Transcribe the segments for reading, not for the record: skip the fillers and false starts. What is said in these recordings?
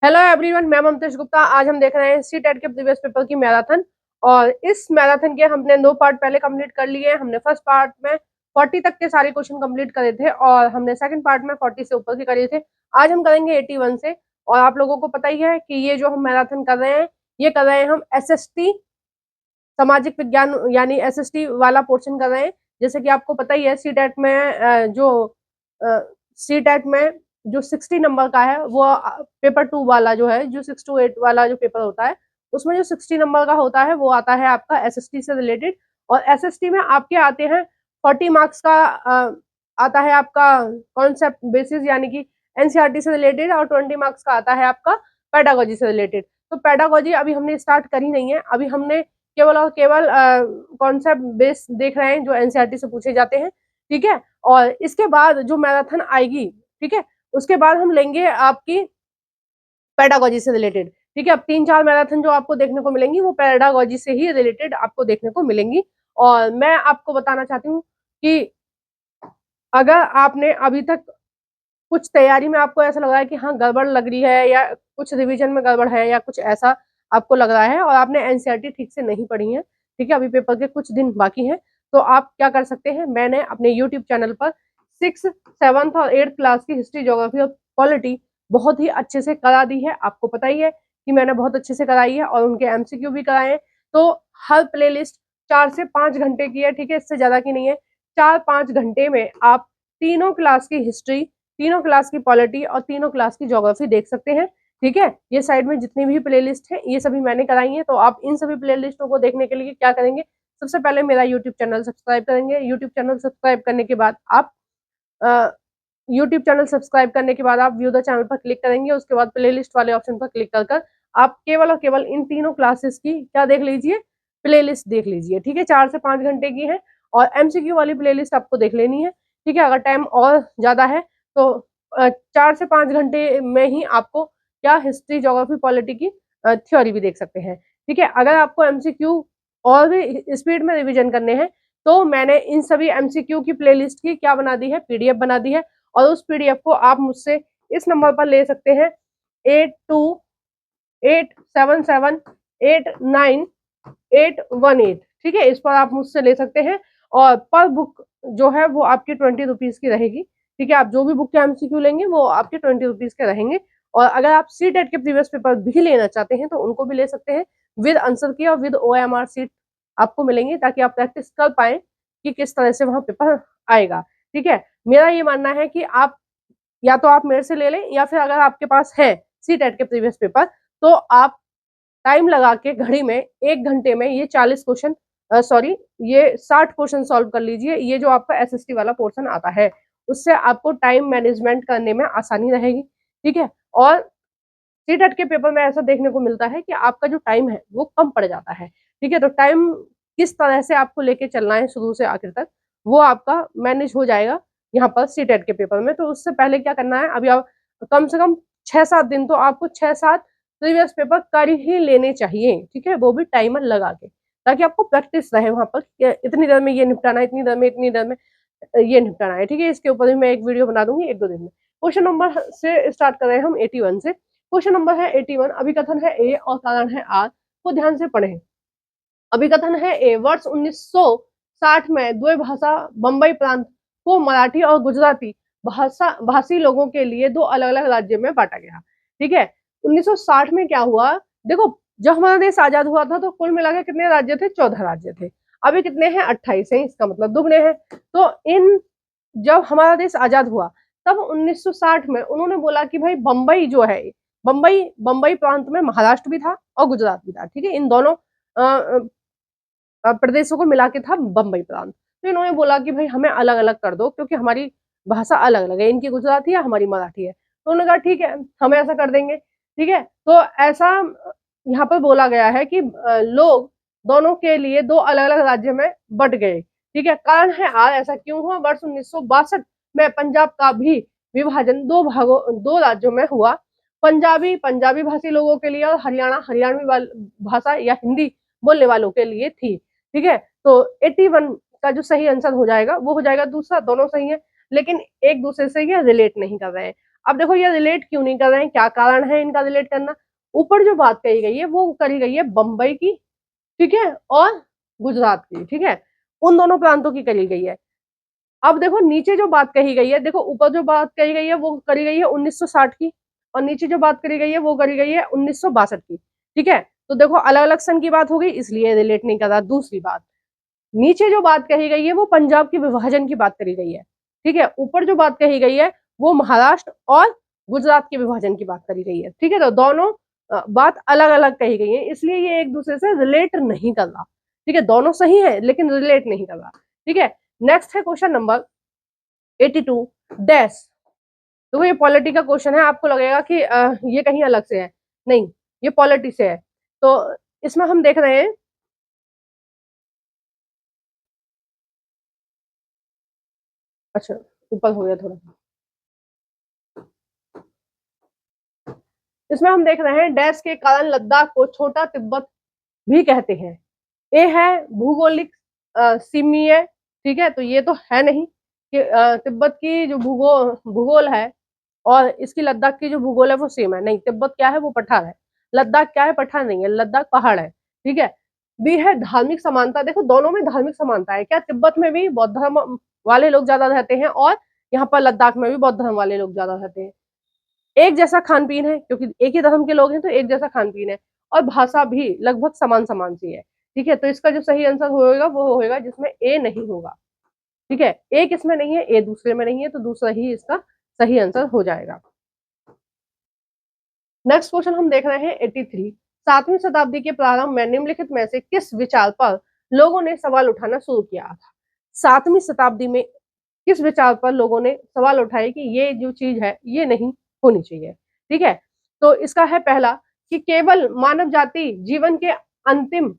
Hello everyone, मैं ममतेश गुप्ता। आज हम देख रहे हैं सीटेट के प्रीवियस पेपर की मैराथन। और इस मैराथन के हमने 2 पार्ट पहले कंप्लीट कर लिए हैं। हमने फर्स्ट पार्ट में 40 तक के सारे क्वेश्चन कंप्लीट करे थे और हमने सेकंड पार्ट में 40 से ऊपर के करे थे। आज हम करेंगे 81 से। और आप लोगों को पता ही है कि ये जो हम मैराथन कर रहे हैं, ये कर रहे हैं हम एसएसटी सामाजिक विज्ञान यानी एसएसटी वाला पोर्शन कर रहे हैं। जैसे कि आपको पता ही है सीटेट में सीटेट में जो 60 नंबर का है वो पेपर 2 वाला जो है, जो 6 to 8 वाला जो पेपर होता है, उसमें जो 60 नंबर का होता है वो आता है आपका एसएसटी से रिलेटेड। और एसएसटी में आपके आते हैं 40 मार्क्स का आता है आपका कॉन्सेप्ट बेसिस यानी कि एनसीईआरटी से रिलेटेड, और 20 मार्क्स का आता है आपका पेडागोजी से रिलेटेड। तो पेडागोजी अभी हमने स्टार्ट करी नहीं है, अभी हमने केवल और केवल कॉन्सेप्ट बेस देख रहे हैं जो एनसीईआरटी से पूछे जाते हैं। ठीक है, और इसके बाद जो मैराथन आएगी, ठीक है, उसके बाद हम लेंगे आपकी पेडागोजी से रिलेटेड। ठीक है, अब 3-4 मैराथन जो आपको देखने को मिलेंगी वो पेडागोजी से ही रिलेटेड आपको देखने को मिलेंगी। और मैं आपको बताना चाहती हूँ कि अगर आपने अभी तक कुछ तैयारी में आपको ऐसा लग रहा है कि हाँ गड़बड़ लग रही है, या कुछ रिवीजन में गड़बड़ है, या कुछ ऐसा आपको लग रहा है और आपने एनसीईआरटी ठीक से नहीं पढ़ी है, ठीक है, अभी पेपर के कुछ दिन बाकी हैं, तो आप क्या कर सकते हैं, मैंने अपने यूट्यूब चैनल पर 6th, 7th और 8th क्लास की हिस्ट्री, ज्योग्राफी और पॉलिटी बहुत ही अच्छे से करा दी है। आपको पता ही है कि मैंने बहुत अच्छे से कराई है और उनके एमसीक्यू भी कराए हैं। तो हर प्लेलिस्ट 4 से 5 घंटे की है, ठीक है, इससे ज्यादा की नहीं है। 4-5 घंटे में आप तीनों क्लास की हिस्ट्री, तीनों क्लास की पॉलिटी और तीनों क्लास की ज्योग्राफी देख सकते हैं। ठीक है, ये साइड में जितनी भी प्लेलिस्ट है ये सभी मैंने कराई है। तो आप इन सभी प्लेलिस्टों को देखने के लिए क्या करेंगे, सबसे पहले मेरा यूट्यूब चैनल सब्सक्राइब करेंगे। यूट्यूब चैनल सब्सक्राइब करने के बाद आप यूट्यूब चैनल सब्सक्राइब करने के बाद आप व्यू द चैनल पर क्लिक करेंगे। उसके बाद प्लेलिस्ट वाले ऑप्शन पर क्लिक कर आप केवल और केवल इन तीनों क्लासेस की क्या देख लीजिए, प्लेलिस्ट देख लीजिए। ठीक है, 4 से 5 घंटे की है और एमसीक्यू वाली प्लेलिस्ट आपको देख लेनी है। ठीक है, अगर टाइम और ज्यादा है तो 4 से 5 घंटे में ही आपको क्या हिस्ट्री, ज्योग्राफी, पॉलिटी की थ्योरी भी देख सकते हैं। ठीक है, अगर आपको एमसीक्यू और भी स्पीड में रिविजन करने हैं तो मैंने इन सभी एमसीक्यू की प्लेलिस्ट की क्या बना दी है, पीडीएफ बना दी है। और उस पीडीएफ को आप मुझसे इस नंबर पर ले सकते हैं 8287789818। ठीक है, इस पर आप मुझसे ले सकते हैं और पर बुक जो है वो आपकी 20 रुपीज की रहेगी। ठीक है, आप जो भी बुक के एमसीक्यू लेंगे वो आपके 20 रुपीज के रहेंगे। और अगर आप सी टेट के प्रीवियस पेपर भी लेना चाहते हैं तो उनको भी ले सकते हैं, विद आंसर की और विद ओएमआर सीट आपको मिलेंगी, ताकि आप प्रैक्टिस कर पाए कि किस तरह से वहां पेपर आएगा। ठीक है, मेरा ये मानना है कि आप या तो आप मेरे से ले लें, या फिर अगर आपके पास है सी टेट के प्रीवियस पेपर तो आप टाइम लगा के घड़ी में 1 घंटे में ये 40 क्वेश्चन, सॉरी, ये 60 क्वेश्चन सॉल्व कर लीजिए। ये जो आपका एसएसटी वाला पोर्शन आता है उससे आपको टाइम मैनेजमेंट करने में आसानी रहेगी। ठीक है, और सीटेट के पेपर में ऐसा देखने को मिलता है कि आपका जो टाइम है वो कम पड़ जाता है। ठीक है, तो टाइम किस तरह से आपको लेके चलना है शुरू से आखिर तक, वो आपका मैनेज हो जाएगा यहाँ पर सीटेट के पेपर में। तो उससे पहले क्या करना है, अभी आप कम से कम 6-7 दिन तो आपको 6-7 प्रीवियस पेपर कर ही लेने चाहिए। ठीक है, वो भी टाइमर लगा के, ताकि आपको प्रैक्टिस रहे वहां पर इतनी देर में ये निपटाना है, इतनी देर में, इतनी देर में ये निपटाना है। ठीक है, इसके ऊपर भी मैं एक वीडियो बना दूंगी 1-2 दिन में। क्वेश्चन नंबर से स्टार्ट कर रहे हैं हम 81 से। क्वेश्चन नंबर है 81, अभिकथन है ए और कारण है आर, को ध्यान से पढ़ें। अभिकथन है ए, वर्ष 1960 में द्विभाषा बंबई प्रांत को मराठी और गुजराती भाषी लोगों के लिए 2 अलग अलग राज्य में बांटा गया। ठीक है, 1960 में क्या हुआ, देखो जब हमारा देश आजाद हुआ था तो कुल मिलाकर कितने राज्य थे, 14 राज्य थे। अभी कितने हैं, 28 हैं, इसका मतलब दुगने हैं। तो इन जब हमारा देश आजाद हुआ तब 1960 में उन्होंने बोला कि भाई बंबई जो है, बंबई बंबई प्रांत में महाराष्ट्र भी था और गुजरात भी था। ठीक है, इन दोनों प्रदेशों को मिला के था बंबई प्रांत। तो इन्होंने बोला कि भाई हमें अलग अलग कर दो, क्योंकि हमारी भाषा अलग अलग है, इनकी गुजराती है, हमारी मराठी है। तो उन्होंने कहा ठीक है, हम ऐसा कर देंगे। ठीक है, तो ऐसा यहाँ पर बोला गया है कि लोग दोनों के लिए 2 अलग अलग राज्य में बट गए। ठीक है, कारण है आर, ऐसा क्यों हुआ, वर्ष 1962 में पंजाब का भी विभाजन 2 राज्यों में हुआ। पंजाबी भाषी लोगों के लिए और हरियाणवी भाषा या हिंदी बोलने वालों के लिए थी। ठीक है, तो 81 का जो सही आंसर हो जाएगा वो हो जाएगा दूसरा। दोनों सही है, लेकिन एक दूसरे से ये रिलेट नहीं कर रहे हैं। अब देखो ये रिलेट क्यों नहीं कर रहे हैं, क्या कारण है इनका रिलेट करना। ऊपर जो बात कही गई है वो करी गई है बंबई की, ठीक है, और गुजरात की, ठीक है, उन दोनों प्रांतों की करी गई है। अब देखो नीचे जो बात कही गई है, देखो ऊपर जो बात कही गई है वो करी गई है 1960 की, और नीचे जो बात करी गई है वो करी गई है 1962 की, ठीक है। तो देखो अलग अलग सन की बात हो गई, इसलिए रिलेट नहीं कर रहा। दूसरी बात, नीचे जो बात कही गई है वो पंजाब के विभाजन की बात करी गई है, ठीक है। ऊपर जो बात कही गई है वो महाराष्ट्र और गुजरात के विभाजन की बात करी गई है, ठीक है। तो दोनों बात अलग अलग कही गई है, इसलिए ये एक दूसरे से रिलेट नहीं कर रहा, ठीक है। दोनों सही है लेकिन रिलेट नहीं कर रहा, ठीक है। नेक्स्ट है क्वेश्चन नंबर 82 डैश। तो ये पॉलिटी का क्वेश्चन है, आपको लगेगा कि ये कहीं अलग से है, नहीं, ये पॉलिटी से है। तो इसमें हम देख रहे हैं, अच्छा ऊपर हो गया थोड़ा, इसमें हम देख रहे हैं डैश के कारण लद्दाख को छोटा तिब्बत भी कहते हैं। ए है भूगोलिक सीमीय, ठीक है, तो ये तो है नहीं कि तिब्बत की जो भूगोल है और इसकी लद्दाख की जो भूगोल है वो सेम है, नहीं, तिब्बत क्या है वो पठार है, लद्दाख क्या है, पठार नहीं है, लद्दाख पहाड़ है, ठीक है। बी है धार्मिक समानता, देखो दोनों में धार्मिक समानता है, क्या तिब्बत में भी बौद्ध धर्म वाले लोग ज्यादा रहते हैं और यहाँ पर लद्दाख में भी बौद्ध धर्म वाले लोग ज्यादा रहते हैं। एक जैसा खान पीन है, क्योंकि एक ही धर्म के लोग हैं तो एक जैसा खान पीन है, और भाषा भी लगभग समान समान सी है, ठीक है। तो इसका जो सही आंसर होगा वो होगा जिसमें ए नहीं होगा, ठीक है। एक इसमें नहीं है, ए दूसरे में नहीं है, तो दूसरा ही इसका सही आंसर हो जाएगा। नेक्स्ट क्वेश्चन हम देख रहे हैं 83। 7वीं शताब्दी के प्रारंभ में निम्नलिखित में से किस विचार पर लोगों ने सवाल उठाना शुरू किया था। 7वीं शताब्दी में किस विचार पर लोगों ने सवाल उठाए कि ये जो चीज है ये नहीं होनी चाहिए, ठीक है। तो इसका है पहला कि केवल मानव जाति जीवन के अंतिम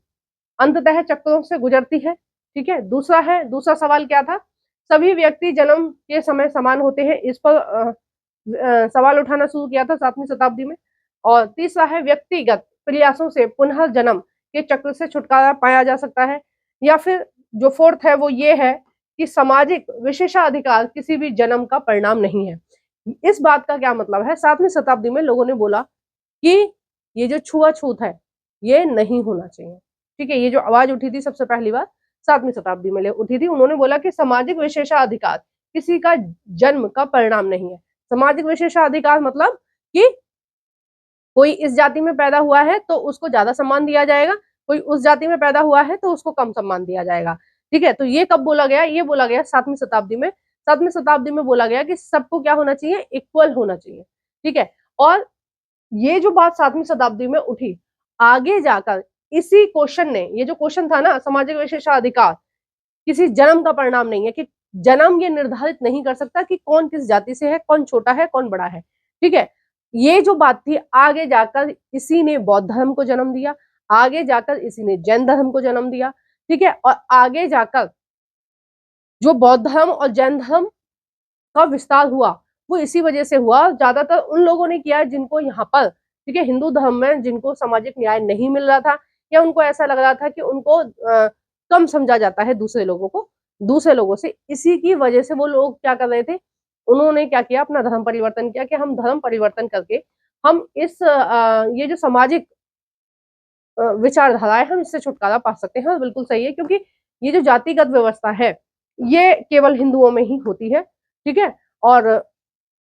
अंततः चक्रों से गुजरती है, ठीक है। दूसरा है, दूसरा सवाल क्या था, सभी व्यक्ति जन्म के समय समान होते हैं, इस पर सवाल उठाना शुरू किया था 7वीं शताब्दी में। और तीसरा है व्यक्तिगत प्रयासों से पुनः जन्म के चक्र से छुटकारा पाया जा सकता है। या फिर जो फोर्थ है वो ये है कि सामाजिक विशेषाधिकार किसी भी जन्म का परिणाम नहीं है। इस बात का क्या मतलब है, 7वीं शताब्दी में लोगों ने बोला कि ये जो छुआछूत है ये नहीं होना चाहिए, ठीक है। ये जो आवाज उठी थी सबसे पहली बार 7वीं शताब्दी में उठी थी, उन्होंने बोला कि सामाजिक विशेषाधिकार किसी का जन्म का परिणाम नहीं है। सामाजिक विशेषाधिकार मतलब कि कोई इस जाति में पैदा हुआ है तो उसको ज्यादा सम्मान दिया जाएगा, कोई उस जाति में पैदा हुआ है तो उसको कम सम्मान दिया जाएगा, ठीक है। तो ये कब बोला गया, ये बोला गया 7वीं शताब्दी में। 7वीं शताब्दी में बोला गया कि सबको क्या होना चाहिए, इक्वल होना चाहिए, ठीक है। और ये जो बात 7वीं शताब्दी में उठी, आगे जाकर इसी क्वेश्चन ने, ये जो क्वेश्चन था ना सामाजिक विशेषाधिकार किसी जन्म का परिणाम नहीं है, कि जन्म ये निर्धारित नहीं कर सकता कि कौन किस जाति से है, कौन छोटा है कौन बड़ा है, ठीक है। ये जो बात थी आगे जाकर इसी ने बौद्ध धर्म को जन्म दिया, आगे जाकर इसी ने जैन धर्म को जन्म दिया, ठीक है। और आगे जाकर जो बौद्ध धर्म और जैन धर्म का विस्तार हुआ वो इसी वजह से हुआ, ज्यादातर उन लोगों ने किया जिनको यहाँ पर, ठीक है, हिंदू धर्म में जिनको सामाजिक न्याय नहीं मिल रहा था, या उनको ऐसा लग रहा था कि उनको कम समझा जाता है दूसरे लोगों को, दूसरे लोगों से, इसी की वजह से वो लोग क्या कर रहे थे, उन्होंने क्या किया, अपना धर्म परिवर्तन किया कि हम धर्म परिवर्तन करके हम इस ये जो सामाजिक विचारधारा है हम इससे छुटकारा पा सकते हैं। बिल्कुल सही है, क्योंकि ये जो जातिगत व्यवस्था है ये केवल हिंदुओं में ही होती है, ठीक है, और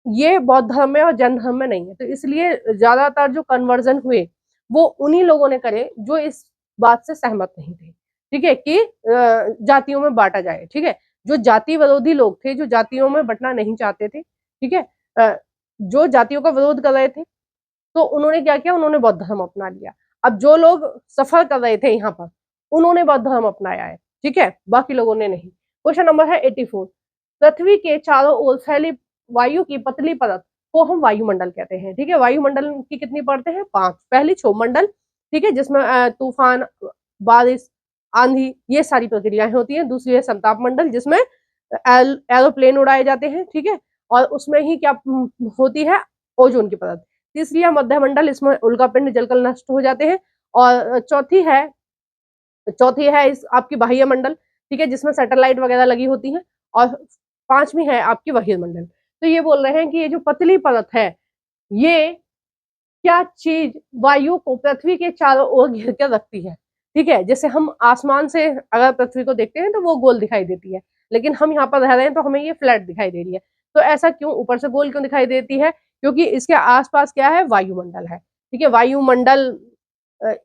ये बौद्ध धर्म में और जैन धर्म में नहीं है। तो इसलिए ज्यादातर जो कन्वर्जन हुए वो उन्हीं लोगों ने करे जो इस बात से सहमत नहीं थे, ठीक है, कि जातियों में बांटा जाए, ठीक है। जो जाति विरोधी लोग थे, जो जातियों में बंटना नहीं चाहते थे, ठीक है, जो जातियों का विरोध कर रहे थे, तो उन्होंने क्या किया, उन्होंने बौद्ध धर्म अपना लिया। अब जो लोग सफर कर रहे थे यहाँ पर उन्होंने बौद्ध धर्म अपनाया है, ठीक है, बाकी लोगों ने नहीं। क्वेश्चन नंबर है 84। पृथ्वी के चारों ओर फैली वायु की पतली परत को हम वायुमंडल कहते हैं, ठीक है। वायुमंडल की कितनी परतें हैं, 5। पहली क्षोभमंडल, ठीक है, जिसमें तूफान, बारिश, आंधी, ये सारी प्रक्रियाएं होती हैं। दूसरी है समताप मंडल जिसमें एरोप्लेन उड़ाए जाते हैं, ठीक है, और उसमें ही क्या होती है, ओजोन की परत। तीसरी है मध्यमंडल, इसमें उल्कापिंड जलकर नष्ट हो जाते हैं। और चौथी है इस आपकी बाह्य मंडल, ठीक है, जिसमें सैटेलाइट वगैरह लगी होती है। और 5वीं है आपकी बहिर्मंडल। तो ये बोल रहे हैं कि ये जो पतली परत है, ये क्या चीज वायु को पृथ्वी के चारों ओर घेर कर रखती है। ठीक है, जैसे हम आसमान से अगर पृथ्वी को देखते हैं तो वो गोल दिखाई देती है, लेकिन हम यहाँ पर रह रहे हैं तो हमें ये फ्लैट दिखाई दे रही है। तो ऐसा क्यों, ऊपर से गोल क्यों दिखाई देती है? क्योंकि इसके आसपास क्या है, वायुमंडल है। ठीक है, वायुमंडल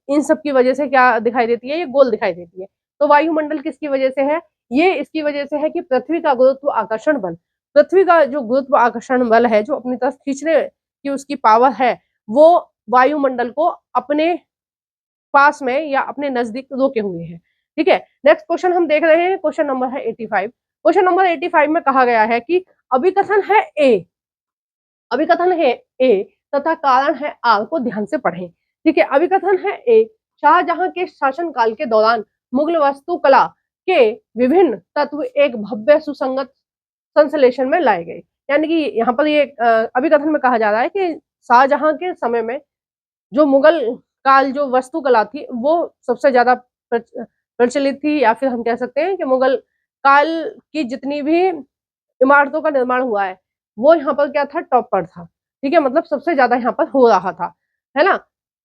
इन सब की वजह से क्या दिखाई देती है, ये गोल दिखाई देती है। तो वायुमंडल किसकी वजह से है? ये इसकी वजह से है कि पृथ्वी का गुरुत्व आकर्षण बल, पृथ्वी का जो गुरुत्व आकर्षण बल है, जो अपनी तरफ खींचने की उसकी पावर है, वो वायुमंडल को अपने पास में या अपने नजदीक रोके हुए हैं। ठीक है, नेक्स्ट क्वेश्चन हम देख रहे हैं, क्वेश्चन नंबर है 85। क्वेश्चन नंबर 85 में कहा गया है कि अभिकथन है ए, अभिकथन है ए तथा कारण है आर को ध्यान से पढ़ें। ठीक है, अभिकथन है ए, शाहजहां के शासनकाल के दौरान मुगल वास्तुकला के विभिन्न तत्व एक भव्य सुसंगत संश्लेषण में लाए गए। यानी कि यहाँ पर ये अभिकथन में कहा जा रहा है कि शाहजहां के समय में जो मुगल काल जो वास्तुकला थी वो सबसे ज्यादा प्रचलित थी, या फिर हम कह सकते हैं कि मुगल काल की जितनी भी इमारतों का निर्माण हुआ है वो यहाँ पर क्या था, टॉप पर था। ठीक है, मतलब सबसे ज्यादा यहाँ पर हो रहा था, है ना।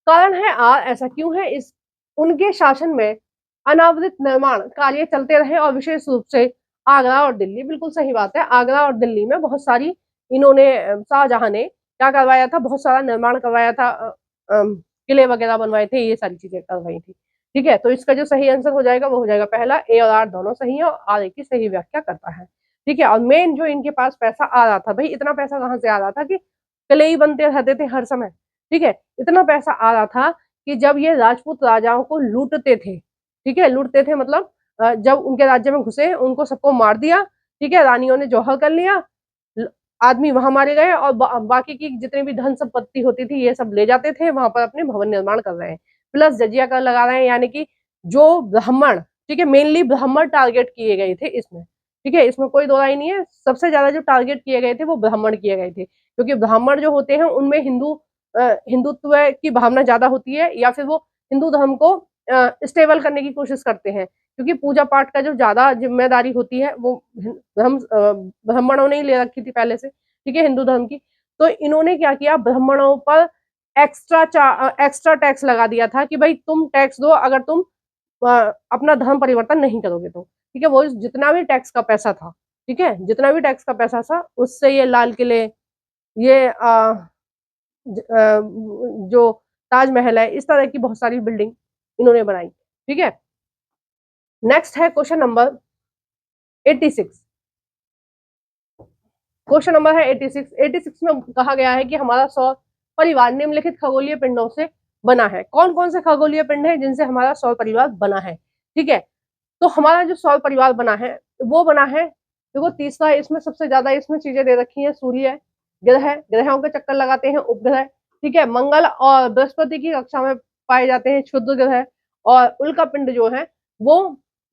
कारण है आर, ऐसा क्यों है? इस उनके शासन में अनावृत निर्माण कार्य चलते रहे और विशेष रूप से आगरा और दिल्ली, बिल्कुल सही बात है, आगरा और दिल्ली में बहुत सारी इन्होंने शाहजहां ने क्या करवाया था, बहुत सारा निर्माण करवाया था, किले वगैरह बनवाए थे, ये सारी चीजें करवाई थी। ठीक है, तो इसका जो सही आंसर हो जाएगा वो हो जाएगा पहला, ए और आर दोनों सही है और आर ए की सही व्याख्या करता है। ठीक है, और मेन जो इनके पास पैसा आ रहा था, भाई इतना पैसा कहाँ से आ रहा था कि किले ही बनते रहते थे हर समय। ठीक है, इतना पैसा आ रहा था कि जब ये राजपूत राजाओं को लूटते थे, ठीक है, लूटते थे मतलब जब उनके राज्य में घुसे उनको सबको मार दिया, ठीक है, रानियों ने जौहर कर लिया, आदमी वहां मारे गए और बाकी की जितनी भी धन संपत्ति होती थी ये सब ले जाते थे, वहां पर अपने भवन निर्माण कर रहे हैं, प्लस जजिया कर लगा रहे हैं। यानी कि जो ब्राह्मण, ठीक है, मेनली ब्राह्मण टारगेट किए गए थे इसमें। ठीक है, इसमें कोई दो राय नहीं है, सबसे ज्यादा जो टारगेट किए गए थे वो ब्राह्मण किए गए थे, क्योंकि ब्राह्मण जो होते हैं उनमें हिंदुत्व की भावना ज्यादा होती है, या फिर वो हिंदू धर्म को स्टेबल करने की कोशिश करते हैं, क्योंकि पूजा पाठ का जो ज्यादा जिम्मेदारी होती है वो ब्राह्मणों ने ही ले रखी थी पहले से, ठीक है, हिंदू धर्म की। तो इन्होंने क्या किया, ब्राह्मणों पर एक्स्ट्रा टैक्स लगा दिया था कि भाई तुम टैक्स दो अगर तुम अपना धर्म परिवर्तन नहीं करोगे तो। ठीक है, वो जितना भी टैक्स का पैसा था, ठीक है, जितना भी टैक्स का पैसा था उससे ये लाल किले, ये जो ताजमहल है, इस तरह की बहुत सारी बिल्डिंग इन्होंने बनाई। ठीक है, नेक्स्ट है क्वेश्चन नंबर 86। क्वेश्चन नंबर है 86। 86 में कहा गया है कि हमारा सौर परिवार निम्नलिखित खगोलीय पिंडों से बना है। कौन कौन से खगोलीय पिंड है जिनसे हमारा सौर परिवार बना है? ठीक है, तो हमारा जो सौर परिवार बना है वो बना है, देखो तीसरा, इसमें सबसे ज्यादा इसमें चीजें दे रखी है, सूर्य, ग्रह, ग्रहों के चक्कर लगाते हैं उपग्रह, ठीक है, मंगल और बृहस्पति की कक्षा में पाए जाते हैं क्षुद्र ग्रह, और उल्का पिंड जो है वो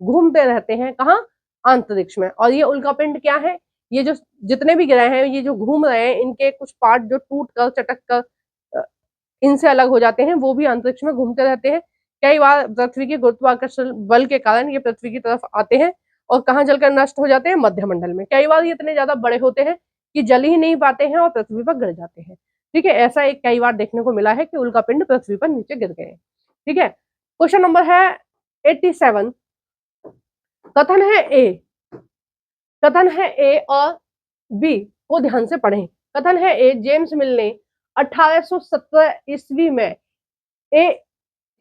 घूमते रहते हैं कहाँ, अंतरिक्ष में। और ये उल्का पिंड क्या है, ये जो जितने भी ग्रह हैं ये जो घूम रहे हैं इनके कुछ पार्ट जो टूट कर चटक कर इनसे अलग हो जाते हैं, वो भी अंतरिक्ष में घूमते रहते हैं। कई बार पृथ्वी के गुरुत्वाकर्षण बल के कारण ये पृथ्वी की तरफ आते हैं और कहाँ जलकर नष्ट हो जाते हैं, मध्यमंडल में। कई बार ये इतने ज्यादा बड़े होते हैं कि जल ही नहीं पाते हैं और पृथ्वी पर गिर जाते हैं। ठीक है, ऐसा एक कई बार देखने को मिला है कि उल्का पिंड पृथ्वी पर नीचे गिर गए। ठीक है, क्वेश्चन नंबर है 87। कथन है ए, कथन है ए और बी को ध्यान से पढ़ें। कथन है ए, जेम्स मिल ने 1817 ईस्वी में ए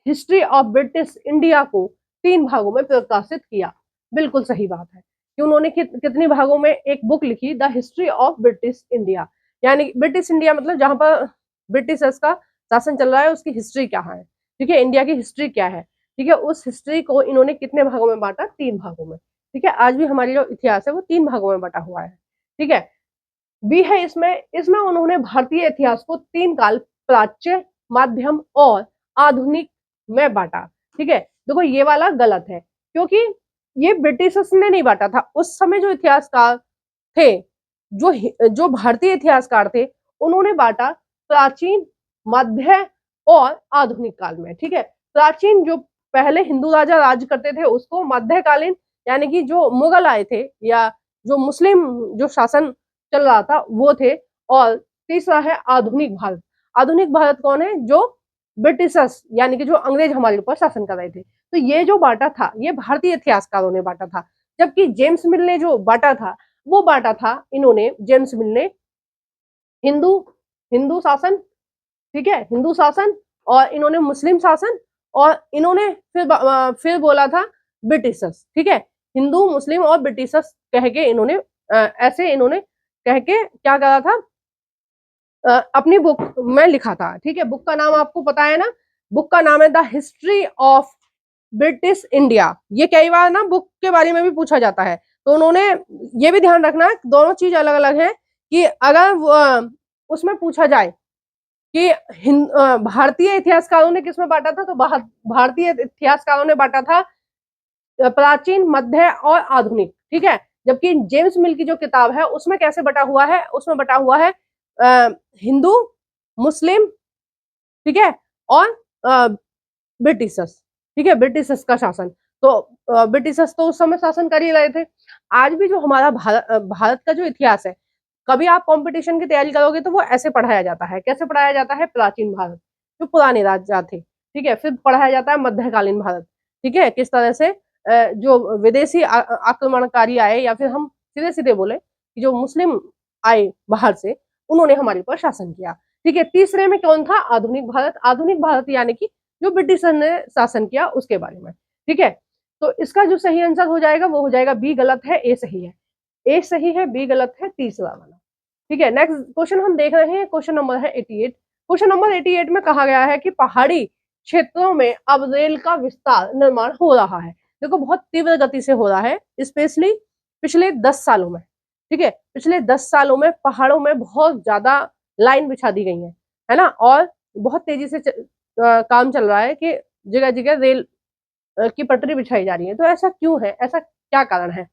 हिस्ट्री ऑफ ब्रिटिश इंडिया को 3 भागों में प्रकाशित किया। बिल्कुल सही बात है कि उन्होंने कितने भागों में एक बुक लिखी, the history of British India. यानी ब्रिटिश इंडिया मतलब जहां पर ब्रिटिशर्स का शासन चल रहा है उसकी हिस्ट्री क्या है, ठीक है, इंडिया की हिस्ट्री क्या है। ठीक है, उस हिस्ट्री को इन्होंने कितने भागों में बांटा, 3 भागों में। ठीक है, आज भी हमारी जो इतिहास है वो 3 भागों में बटा हुआ है। ठीक है, बी है इसमें, इसमें उन्होंने भारतीय इतिहास को 3 काल, प्राच्य, माध्यम और आधुनिक में बांटा। ठीक है, देखो ये वाला गलत है क्योंकि ये ब्रिटिशर्स ने नहीं बांटा था, उस समय जो इतिहासकार थे, जो भारतीय इतिहासकार थे उन्होंने बांटा प्राचीन, मध्य और आधुनिक काल में। ठीक है, प्राचीन जो पहले हिंदू राजा राज करते थे उसको, मध्यकालीन यानी कि जो मुगल आए थे या जो मुस्लिम जो शासन चल रहा था वो थे। और तीसरा है आधुनिक भारत। आधुनिक भारत कौन है? जो ब्रिटिशर्स यानी कि जो अंग्रेज हमारे ऊपर शासन कर रहे थे। तो ये जो बांटा था ये भारतीय इतिहासकारों ने बांटा था, जबकि जेम्स मिल ने जो बांटा था वो बांटा था इन्होंने, जेम्स मिल ने, हिंदू हिंदू शासन, ठीक है, हिंदू शासन, और इन्होंने मुस्लिम शासन, और इन्होंने फिर बोला था ब्रिटिशर्स, ठीक है, हिंदू मुस्लिम और ब्रिटिशर्स कह के इन्होंने ऐसे इन्होंने कह के क्या करा था, अपनी बुक में लिखा था, ठीक है। बुक का नाम आपको पता है ना, बुक का नाम है the history of British India. ये कई बार ना बुक के बारे में भी पूछा जाता है, तो उन्होंने ये भी ध्यान रखना दोनों चीज अलग अलग है, कि अगर उसमें पूछा जाए कि भारतीय इतिहासकारों ने किसमें बांटा था, तो भारतीय इतिहासकारों ने बांटा था प्राचीन, मध्य और आधुनिक, ठीक है। जबकि जेम्स मिल की जो किताब है उसमें कैसे बटा हुआ है, उसमें बटा हुआ है हिंदू, मुस्लिम, ठीक है, और ब्रिटिशर्स, ठीक है, ब्रिटिशर्स का शासन। तो ब्रिटिशर्स तो उस समय शासन कर ही रहे थे। आज भी जो हमारा भारत का जो इतिहास है, कभी आप कंपटीशन की तैयारी करोगे तो वो ऐसे पढ़ाया जाता है। कैसे पढ़ाया जाता है? प्राचीन भारत, जो पुराने राजा थे, ठीक है। फिर पढ़ाया जाता है मध्यकालीन भारत, ठीक है, किस तरह से जो विदेशी आक्रमणकारी आए, या फिर हम सीधे सीधे बोले कि जो मुस्लिम आए बाहर से, उन्होंने हमारे ऊपर शासन किया, ठीक है। तीसरे में कौन था? आधुनिक भारत। आधुनिक भारत यानी कि जो ब्रिटिशर ने शासन किया उसके बारे में, ठीक है। तो इसका जो सही आंसर हो जाएगा वो हो जाएगा बी गलत है, ए सही है। ए सही है, बी गलत है, तीसरा वाला, ठीक है। नेक्स्ट क्वेश्चन हम देख रहे हैं, क्वेश्चन नंबर है 88। क्वेश्चन नंबर 88 में कहा गया है कि पहाड़ी क्षेत्रों में अब रेल का विस्तार निर्माण हो रहा है। देखो बहुत तीव्र गति से हो रहा है, स्पेशली पिछले 10 सालों में, ठीक है। पिछले 10 सालों में पहाड़ों में बहुत ज्यादा लाइन बिछा दी गई है ना, और बहुत तेजी से काम चल रहा है कि जगह जगह रेल की पटरी बिछाई जा रही है। तो ऐसा क्यों है, ऐसा क्या कारण है?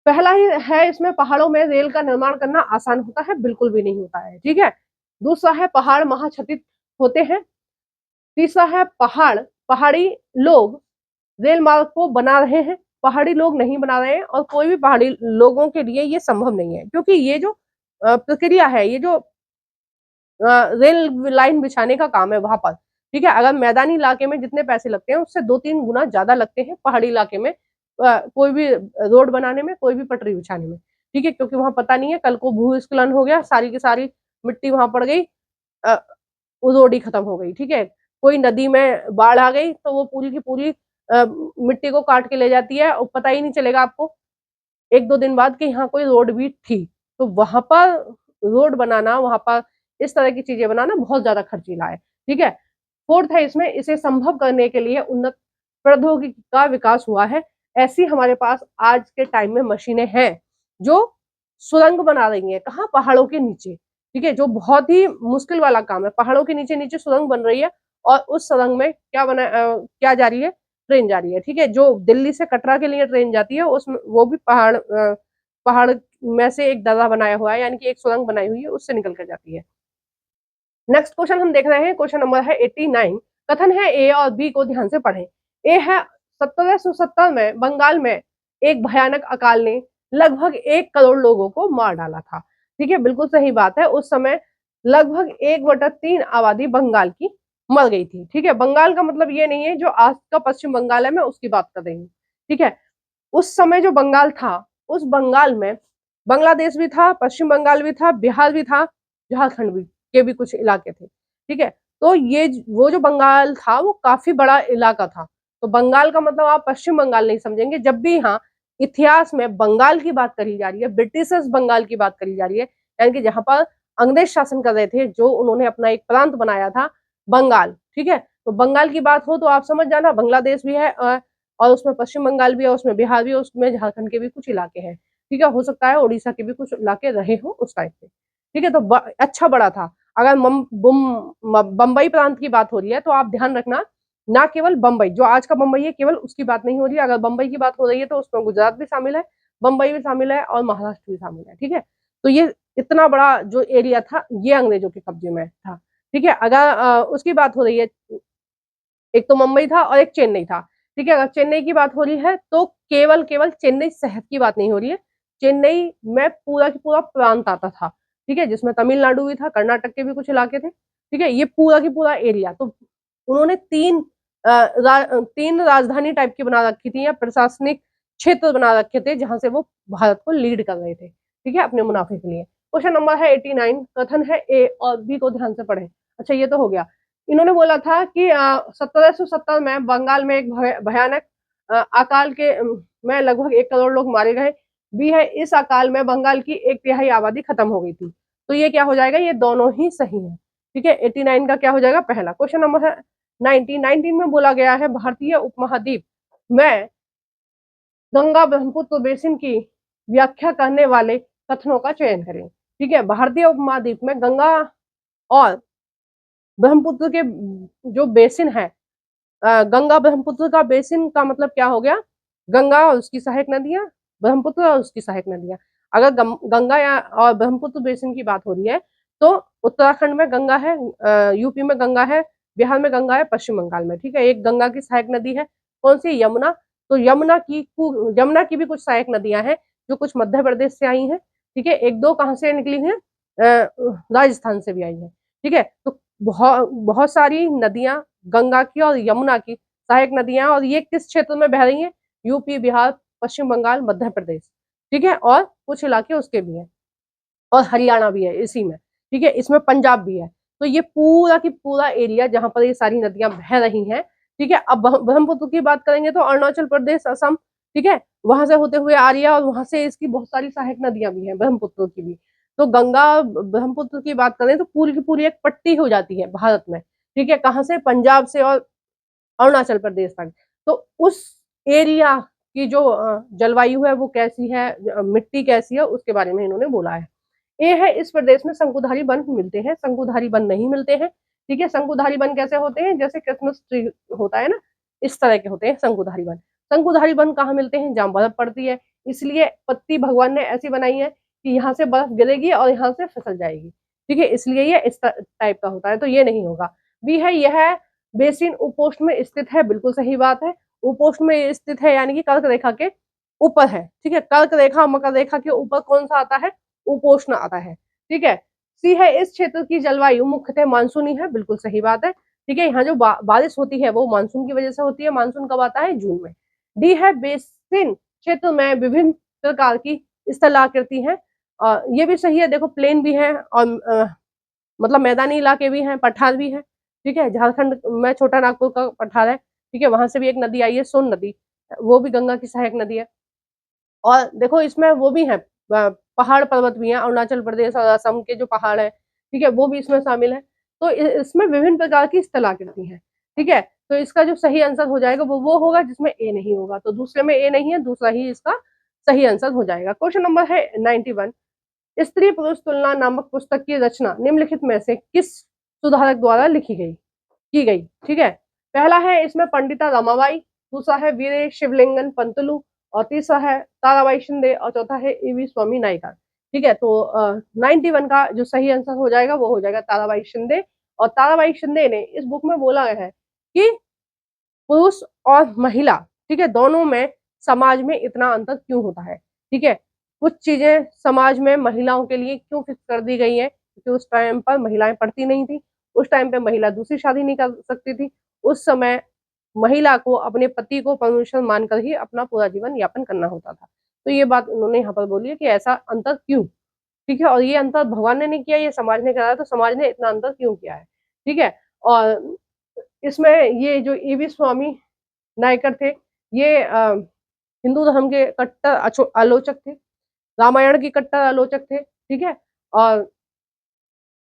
पहला ही है, इसमें पहाड़ों में रेल का निर्माण करना आसान होता है? बिल्कुल भी नहीं होता है, ठीक है। दूसरा है पहाड़ महाक्षतित होते हैं। तीसरा है पहाड़ी लोग रेल मार्ग को बना रहे हैं, पहाड़ी लोग नहीं बना रहे हैं, और कोई भी पहाड़ी लोगों के लिए ये संभव नहीं है, क्योंकि ये जो प्रक्रिया है, ये जो रेल लाइन बिछाने का काम है वहां पर, ठीक है, अगर मैदानी इलाके में जितने पैसे लगते हैं उससे 2-3 गुना ज्यादा लगते हैं पहाड़ी इलाके में कोई भी रोड बनाने में, कोई भी पटरी बिछाने में, ठीक है। क्योंकि वहां पता नहीं है कल को भूस्खलन हो गया, सारी की सारी मिट्टी वहां पड़ गई, वो रोड ही खत्म हो गई, ठीक है। कोई नदी में बाढ़ आ गई तो वो पूरी की पूरी मिट्टी को काट के ले जाती है, और पता ही नहीं चलेगा आपको 1-2 दिन बाद कि यहाँ कोई रोड भी थी। तो वहां पर रोड बनाना, वहां पर इस तरह की चीजें बनाना बहुत ज्यादा खर्चीला है, ठीक है। फोर्थ है इसमें, इसे संभव करने के लिए उन्नत प्रौद्योगिकी का विकास हुआ है। ऐसी हमारे पास आज के टाइम में मशीनें हैं जो सुरंग बना रही हैं, कहाँ? पहाड़ों के नीचे, ठीक है, जो बहुत ही मुश्किल वाला काम है। पहाड़ों के नीचे नीचे सुरंग बन रही है, और उस सुरंग में क्या जा रही है? ट्रेन जा रही है, ठीक है। जो दिल्ली से कटरा के लिए ट्रेन जाती है उसमें वो भी पहाड़ में से एक दर्रा बनाया हुआ है, यानी कि एक सुरंग बनाई हुई है, उससे निकल कर जाती है। नेक्स्ट क्वेश्चन हम देख रहे हैं, क्वेश्चन नंबर है 89। कथन है, ए और बी को ध्यान से पढ़ें। ए है 1770 में बंगाल में एक भयानक अकाल ने लगभग 1 करोड़ लोगों को मार डाला था, ठीक है, बिल्कुल सही बात है। उस समय लगभग 1/3 आबादी बंगाल की मर गई थी, ठीक है। बंगाल का मतलब ये नहीं है जो आज का पश्चिम बंगाल है, मैं उसकी बात कर रही हूँ, ठीक है। उस समय जो बंगाल था, उस बंगाल में बांग्लादेश भी था, पश्चिम बंगाल भी था, बिहार भी था, झारखंड भी के भी कुछ इलाके थे, ठीक है। तो ये वो जो बंगाल था वो काफी बड़ा इलाका था। तो बंगाल का मतलब आप पश्चिम बंगाल नहीं समझेंगे। जब भी यहाँ इतिहास में बंगाल की बात करी जा रही है, ब्रिटिशर्स बंगाल की बात करी जा रही है, यानी कि जहां पर अंग्रेज शासन कर रहे थे, जो उन्होंने अपना एक प्रांत बनाया था बंगाल, ठीक है। तो बंगाल की बात हो तो आप समझ जाना बांग्लादेश भी है, और उसमें पश्चिम बंगाल भी है, उसमें बिहार भी है, उसमें झारखंड के भी कुछ इलाके हैं, ठीक है। हो सकता है उड़ीसा के भी कुछ इलाके रहे हो उस टाइप से, ठीक है। तो अच्छा बड़ा था। अगर बम्बई प्रांत की बात हो रही है तो आप ध्यान रखना, ना केवल बम्बई, जो आज का बम्बई है, केवल उसकी बात नहीं हो रही है। अगर बम्बई की बात हो रही है तो उसमें गुजरात भी शामिल है, बम्बई भी शामिल है, और महाराष्ट्र भी शामिल है, ठीक है। तो ये इतना बड़ा जो एरिया था ये अंग्रेजों के कब्जे में था, ठीक है। अगर उसकी बात हो रही है, एक तो मुंबई था और एक चेन्नई था, ठीक है। अगर चेन्नई की बात हो रही है तो केवल केवल चेन्नई शहर की बात नहीं हो रही है, चेन्नई में पूरा की पूरा प्रांत आता था, ठीक है, जिसमें तमिलनाडु भी था, कर्नाटक के भी कुछ इलाके थे, ठीक है, ये पूरा की पूरा एरिया। तो उन्होंने तीन राजधानी टाइप की बना रखी थी या प्रशासनिक क्षेत्र बना रखे थे, जहां से वो भारत को लीड कर रहे थे, ठीक है, अपने मुनाफे के लिए। क्वेश्चन नंबर है 89, कथन है ए और बी को ध्यान से पढ़ें। अच्छा, ये तो हो गया। इन्होंने बोला था कि 1770 में बंगाल में एक भयानक अकाल के में लगभग 1 करोड़ लोग मारे गए। बी है, इस अकाल में बंगाल की 1/3 आबादी खत्म हो गई थी। तो ये क्या हो जाएगा, ये दोनों ही सही है, ठीक है। 89 का क्या हो जाएगा, पहला। क्वेश्चन नंबर है 19 में बोला गया है भारतीय उपमहाद्वीप में गंगा ब्रह्मपुत्र बेसिन की व्याख्या करने वाले कथनों का चयन करें, ठीक है। भारतीय उपमहाद्वीप में गंगा और ब्रह्मपुत्र के जो बेसिन है, गंगा ब्रह्मपुत्र का बेसिन का मतलब क्या हो गया, गंगा और उसकी सहायक नदियां, ब्रह्मपुत्र और उसकी सहायक नदियां। अगर गंगा या और ब्रह्मपुत्र बेसिन की बात हो रही है तो उत्तराखंड में गंगा है, यूपी में गंगा है, बिहार में गंगा है, पश्चिम बंगाल में, ठीक है। एक गंगा की सहायक नदी है, कौन सी, यमुना। तो यमुना की भी कुछ सहायक नदियां हैं जो कुछ मध्य प्रदेश से आई हैं, ठीक है। एक दो कहाँ से निकली हैं, राजस्थान से भी आई है, ठीक है। तो बहुत बहुत सारी नदियां गंगा की और यमुना की सहायक नदियां, और ये किस क्षेत्र में बह रही हैं, यूपी, बिहार, पश्चिम बंगाल, मध्य प्रदेश, ठीक है, और कुछ इलाके उसके भी हैं, और हरियाणा भी है इसी में, ठीक है, इसमें पंजाब भी है। तो ये पूरा की पूरा एरिया जहां पर ये सारी नदियां बह रही हैं, ठीक है। अब ब्रह्मपुत्र की बात करेंगे तो अरुणाचल प्रदेश, असम, ठीक है, वहां से होते हुए आ रही है, और वहां से इसकी बहुत सारी सहायक नदियां भी हैं ब्रह्मपुत्र की भी। तो गंगा ब्रह्मपुत्र की बात करें तो पूरी की पूरी एक पट्टी हो जाती है भारत में, ठीक है, कहाँ से, पंजाब से और अरुणाचल प्रदेश तक। तो उस एरिया की जो जलवायु है वो कैसी है, मिट्टी कैसी है, उसके बारे में इन्होंने बोला है। ए है, इस प्रदेश में शंकुधारी वन मिलते हैं, शंकुधारी वन नहीं मिलते हैं, ठीक है। शंकुधारी वन कैसे होते हैं, जैसे क्रिसमस ट्री होता है ना, इस तरह के होते हैं शंकुधारी वन। शंकुधारी वन कहाँ मिलते हैं, जहाँ बर्फ पड़ती है, इसलिए पत्ती भगवान ने ऐसी बनाई है कि यहाँ से बर्फ गिरेगी और यहाँ से फिसल जाएगी, ठीक है, इसलिए ये इस टाइप का होता है, तो ये नहीं होगा। बी है, यह बेसिन उपोष्ण में स्थित है, बिल्कुल सही बात है। उपोष्ण में स्थित है यानी कि कर्क रेखा के ऊपर है, ठीक है। कर्क रेखा मकर रेखा के ऊपर कौन सा आता है, उपोष्ण आता है, ठीक है। सी है, इस क्षेत्र की जलवायु मुख्यतः मानसूनी है, बिल्कुल सही बात है, ठीक है। यहाँ जो बारिश होती है वो मानसून की वजह से होती है, मानसून कब आता है, जून में। डी है, बेसिन क्षेत्र में विभिन्न प्रकार की स्थलाकृति है, ये भी सही है, देखो प्लेन भी है और मतलब मैदानी इलाके भी हैं, पठार भी है, ठीक है। झारखंड में छोटा नागपुर का पठार है, ठीक है, वहां से भी एक नदी आई है, सोन नदी, वो भी गंगा की सहायक नदी है। और देखो इसमें वो भी है, पहाड़ पर्वत भी हैं, अरुणाचल प्रदेश और असम के जो पहाड़ है, ठीक है, वो भी इसमें शामिल है। तो इसमें विभिन्न प्रकार की स्थलाकृति है, ठीक है। तो इसका जो सही आंसर हो जाएगा वो होगा जिसमें ए नहीं होगा, तो दूसरे में ए नहीं है, दूसरा ही इसका सही आंसर हो जाएगा। क्वेश्चन नंबर है 91, स्त्री पुरुष तुलना नामक पुस्तक की रचना निम्नलिखित में से किस सुधारक द्वारा लिखी गई, की गई, ठीक है। पहला है इसमें पंडिता रमाबाई, दूसरा है वीर शिवलिंगन पंतलु, और तीसरा है ताराबाई शिंदे, और चौथा है ईवी स्वामी नायकर, ठीक है। तो 91 का जो सही आंसर हो जाएगा वो हो जाएगा ताराबाई शिंदे। और ताराबाई शिंदे ने इस बुक में बोला है कि पुरुष और महिला, ठीक है, दोनों में समाज में इतना अंतर क्यों होता है, ठीक है। कुछ चीजें समाज में महिलाओं के लिए क्यों फिक्स कर दी गई है, क्योंकि उस टाइम पर महिलाएं पढ़ती नहीं थी, उस टाइम पे महिला दूसरी शादी नहीं कर सकती थी, उस समय महिला को अपने पति को परमेश्वर मानकर ही अपना पूरा जीवन यापन करना होता था। तो ये बात उन्होंने यहाँ पर बोली है कि ऐसा अंतर क्यों, ठीक है। और ये अंतर भगवान ने नहीं किया, ये समाज ने कराया, तो समाज ने इतना अंतर क्यों किया है, ठीक है। और इसमें ये जो ईवी स्वामी नायकर थे, ये हिंदू धर्म के कट्टर आलोचक थे, रामायण की कट्टर आलोचक थे, ठीक है। और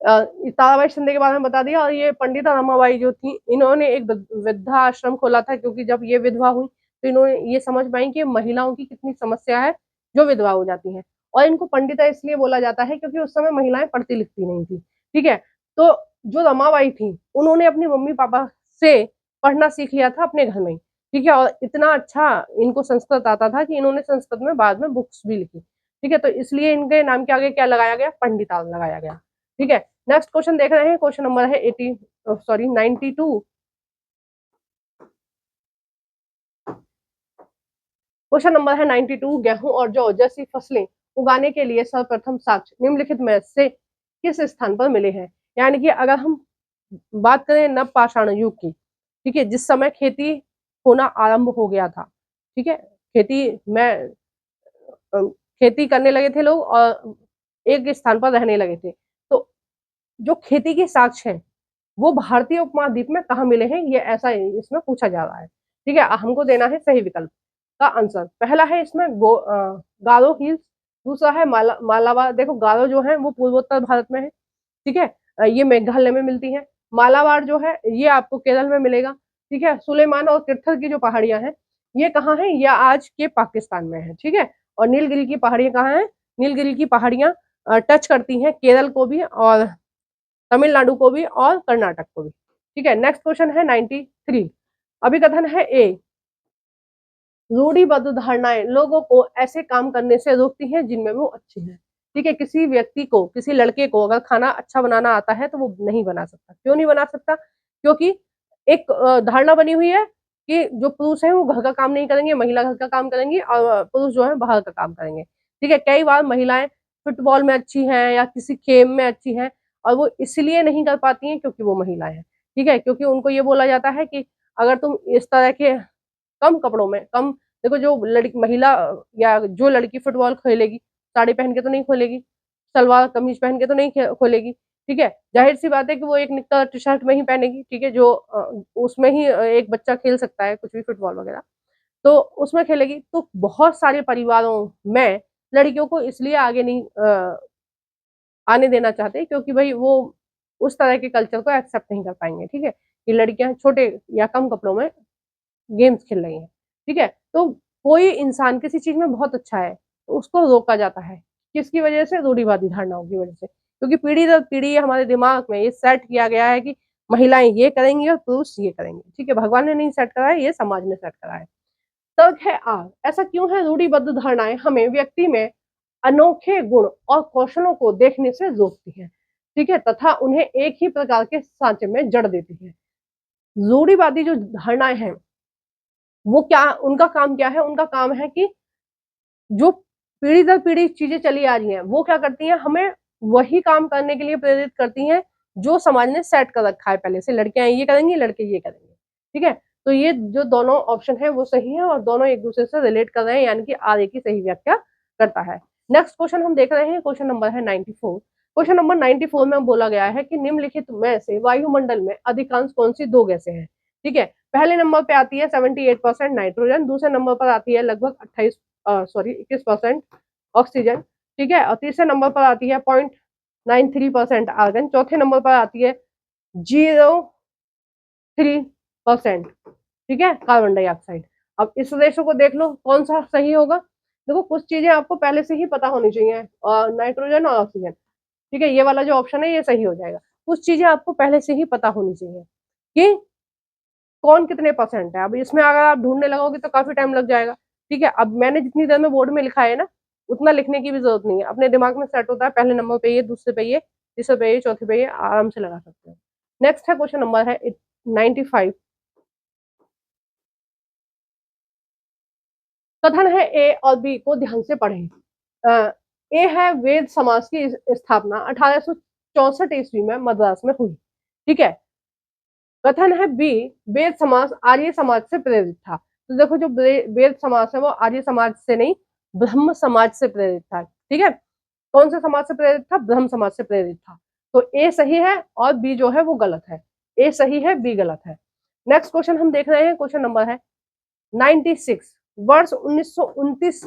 ताराबाई शिंदे के बारे में बता दिया। और ये पंडिता रमाबाई जो थी, इन्होंने एक वृद्धा आश्रम खोला था, क्योंकि जब ये विधवा हुई तो इन्होंने ये समझ पाई कि महिलाओं की कितनी समस्या है जो विधवा हो जाती हैं। और इनको पंडिता इसलिए बोला जाता है क्योंकि उस समय महिलाएं पढ़ती लिखती नहीं थी, ठीक है। तो जो रमाबाई थी उन्होंने अपने मम्मी पापा से पढ़ना सीख लिया था अपने घर में, ठीक है। और इतना अच्छा इनको संस्कृत आता था कि इन्होंने संस्कृत में बाद में बुक्स भी लिखी, ठीक है। तो इसलिए इनके नाम के आगे क्या लगाया गया, पंडिता लगाया गया, ठीक है। नेक्स्ट क्वेश्चन देख रहे हैं, क्वेश्चन नंबर है 92। क्वेश्चन नंबर है 92, गेहूं और जौ जैसी फसलें उगाने के लिए सर्वप्रथम साक्ष्य निम्नलिखित में से किस स्थान पर मिले हैं। यानी कि अगर हम बात करें नव पाषाण युग की, ठीक है, जिस समय खेती होना आरंभ हो गया था, ठीक है, खेती में खेती करने लगे थे लोग और एक स्थान पर रहने लगे थे। तो जो खेती के साक्ष्य हैं वो भारतीय उपमहाद्वीप में कहाँ मिले हैं, ये ऐसा इसमें पूछा जा रहा है। ठीक है, हमको देना है सही विकल्प का आंसर। पहला है इसमें गारो हिल्स, दूसरा है मालाबार। देखो गारो जो है वो पूर्वोत्तर भारत में है, ठीक है, ये मेघालय में मिलती है। मालाबार जो है ये आपको केरल में मिलेगा, ठीक है। सुलेमान और किरथर की जो पहाड़ियां हैं ये कहाँ है, ये आज के पाकिस्तान में है, ठीक है। और नीलगिरी की पहाड़ियां कहाँ है, नीलगिरी की पहाड़ियां टच करती हैं केरल को भी और तमिलनाडु को भी और कर्नाटक को भी, ठीक है। नेक्स्ट क्वेश्चन है 93। अभिकथन है ए, रूढ़िबद्ध धारणाएं लोगों को ऐसे काम करने से रोकती हैं जिनमें वो अच्छे हैं, ठीक है। किसी व्यक्ति को, किसी लड़के को अगर खाना अच्छा बनाना आता है तो वो नहीं बना सकता। क्यों नहीं बना सकता, क्योंकि एक धारणा बनी हुई है कि जो पुरुष है वो घर का काम नहीं करेंगे, महिला घर का काम करेंगी और पुरुष जो है बाहर का काम करेंगे, ठीक है। कई बार महिलाएं फुटबॉल में अच्छी हैं या किसी खेल में अच्छी हैं और वो इसलिए नहीं कर पाती हैं क्योंकि वो महिलाएं हैं, ठीक है। क्योंकि उनको ये बोला जाता है कि अगर तुम इस तरह के कम कपड़ों में कम, देखो जो लड़की महिला या जो लड़की फुटबॉल खेलेगी साड़ी पहन के तो नहीं खोलेगी, सलवार कमीज पहन के तो नहीं खोलेगी, ठीक है। जाहिर सी बात है कि वो एक निक्कर टी शर्ट में ही पहनेगी, ठीक है, जो उसमें ही एक बच्चा खेल सकता है कुछ भी फुटबॉल वगैरह, तो उसमें खेलेगी। तो बहुत सारे परिवारों में लड़कियों को इसलिए आगे नहीं आने देना चाहते क्योंकि भाई वो उस तरह के कल्चर को एक्सेप्ट नहीं कर पाएंगे, ठीक है, कि लड़कियां छोटे या कम कपड़ों में गेम्स खेल रही हैं, ठीक है। तो कोई इंसान किसी चीज में बहुत अच्छा है तो उसको रोका जाता है, किसकी वजह से, रूढ़िवादी धारणाओं की वजह से, क्योंकि पीढ़ी दर पीढ़ी हमारे दिमाग में ये सेट किया गया है कि महिलाएं ये करेंगी और पुरुष ये करेंगे, ठीक है। भगवान ने नहीं सेट करा है, ये समाज ने सेट करा है। तर्क है आर, ऐसा क्यों है रूढ़िबद्ध धारणाएं हमें व्यक्ति में अनोखे गुण और कौशलों को देखने से रोकती हैं, ठीक है, तथा उन्हें एक ही प्रकार के सांचे में जड़ देती है। रूढ़िवादी जो धारणाएं हैं वो क्या, उनका काम क्या है, उनका काम है कि जो पीढ़ी दर पीढ़ी चीजें चली आ रही हैं वो क्या करती हैं, हमें वही काम करने के लिए प्रेरित करती हैं जो समाज ने सेट कर रखा है पहले से। लड़कियां ये करेंगी, लड़के ये करेंगे, ठीक है। तो ये जो दोनों ऑप्शन है वो सही है और दोनों एक दूसरे से रिलेट कर रहे हैं, यानी कि आर ए की सही व्याख्या करता है। नेक्स्ट क्वेश्चन हम देख रहे हैं, क्वेश्चन नंबर है 94। क्वेश्चन नंबर 94 में बोला गया है कि निम्नलिखित में से वायुमंडल में अधिकांश कौन सी दो गैसें हैं, ठीक है। पहले नंबर पे आती है 78% नाइट्रोजन, दूसरे नंबर पर आती है लगभग 21% ऑक्सीजन, ठीक है, और तीसरे नंबर पर आती है 0.93% आर्गन, चौथे नंबर पर आती है 0.3%, ठीक है, कार्बन डाइऑक्साइड। अब इस रेशो को देख लो कौन सा सही होगा। देखो कुछ चीजें आपको पहले से ही पता होनी चाहिए, और नाइट्रोजन और ऑक्सीजन, ठीक है, ये वाला जो ऑप्शन है ये सही हो जाएगा। कुछ चीजें आपको पहले से ही पता होनी चाहिए कि कौन कितने परसेंट है। अब इसमें अगर आप ढूंढने लगोगे तो काफी टाइम लग जाएगा, ठीक है। अब मैंने जितनी देर में बोर्ड में लिखा है ना उतना लिखने की भी जरूरत नहीं है, अपने दिमाग में सेट होता है, पहले नंबर पे ये, दूसरे पे ये, तीसरे पे ये, चौथे पे ये, आराम से लगा सकते हैं। नेक्स्ट है क्वेश्चन नंबर है 95। कथन है ए और बी को ध्यान से पढ़ें। ए है वेद समाज की स्थापना 1864 ईस्वी में मद्रास में हुई, ठीक है। कथन है बी, वेद समाज आर्य समाज से प्रेरित था। तो देखो जो वेद समाज है वो आर्य समाज से नहीं, ब्रह्म समाज से प्रेरित था, ठीक है। कौन से समाज से प्रेरित था, ब्रह्म समाज से प्रेरित था। तो ए सही है और बी जो है वो गलत है, ए सही है बी गलत है। नेक्स्ट क्वेश्चन हम देख रहे हैं, क्वेश्चन नंबर है 96। वर्ष 1929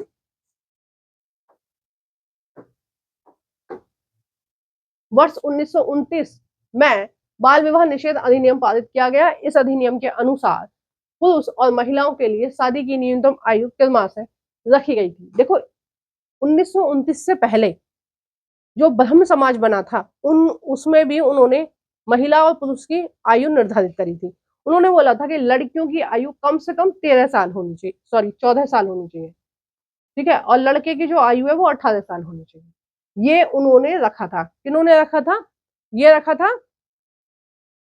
वर्ष 1929 में बाल विवाह निषेध अधिनियम पारित किया गया। इस अधिनियम के अनुसार पुरुष और महिलाओं के लिए शादी की न्यूनतम आयु क्रमश रखी गई थी। देखो 1929 से पहले जो ब्रह्म समाज बना था उसमें भी उन्होंने महिला और पुरुष की आयु निर्धारित करी थी। उन्होंने बोला था कि लड़कियों की आयु कम से कम 13 साल होनी चाहिए, सॉरी 14 साल होनी चाहिए, ठीक है, और लड़के की जो आयु है वो 18 साल होनी चाहिए। ये उन्होंने रखा था, किन्होंने रखा था, ये रखा था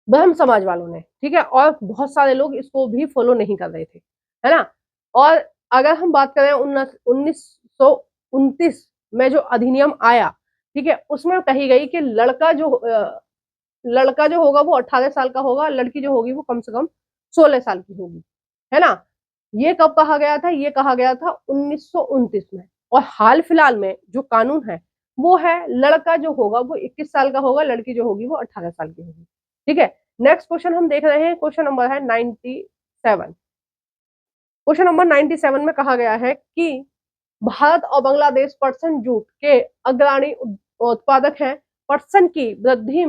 ब्रह्म समाज वालों ने, ठीक है। और बहुत सारे लोग इसको भी फॉलो नहीं कर रहे थे, है ना। और अगर हम बात करें 1929 में जो अधिनियम आया, ठीक है, उसमें कही गई कि लड़का जो होगा वो 18 साल का होगा, लड़की जो होगी वो कम से कम 16 साल की होगी, है ना। ये कब कहा गया था? ये कहा गया था 1929 में। और हाल फिलहाल में जो कानून है वो है लड़का जो होगा वो 21 साल का होगा, लड़की जो होगी वो 18 साल की होगी, ठीक है। नेक्स्ट क्वेश्चन हम देख रहे हैं, क्वेश्चन नंबर है 97। क्वेश्चन नंबर 97 में कहा गया है कि भारत और बांग्लादेश पटसन जूट के अग्रणी उत्पादक हैं, पटसन की वृद्धि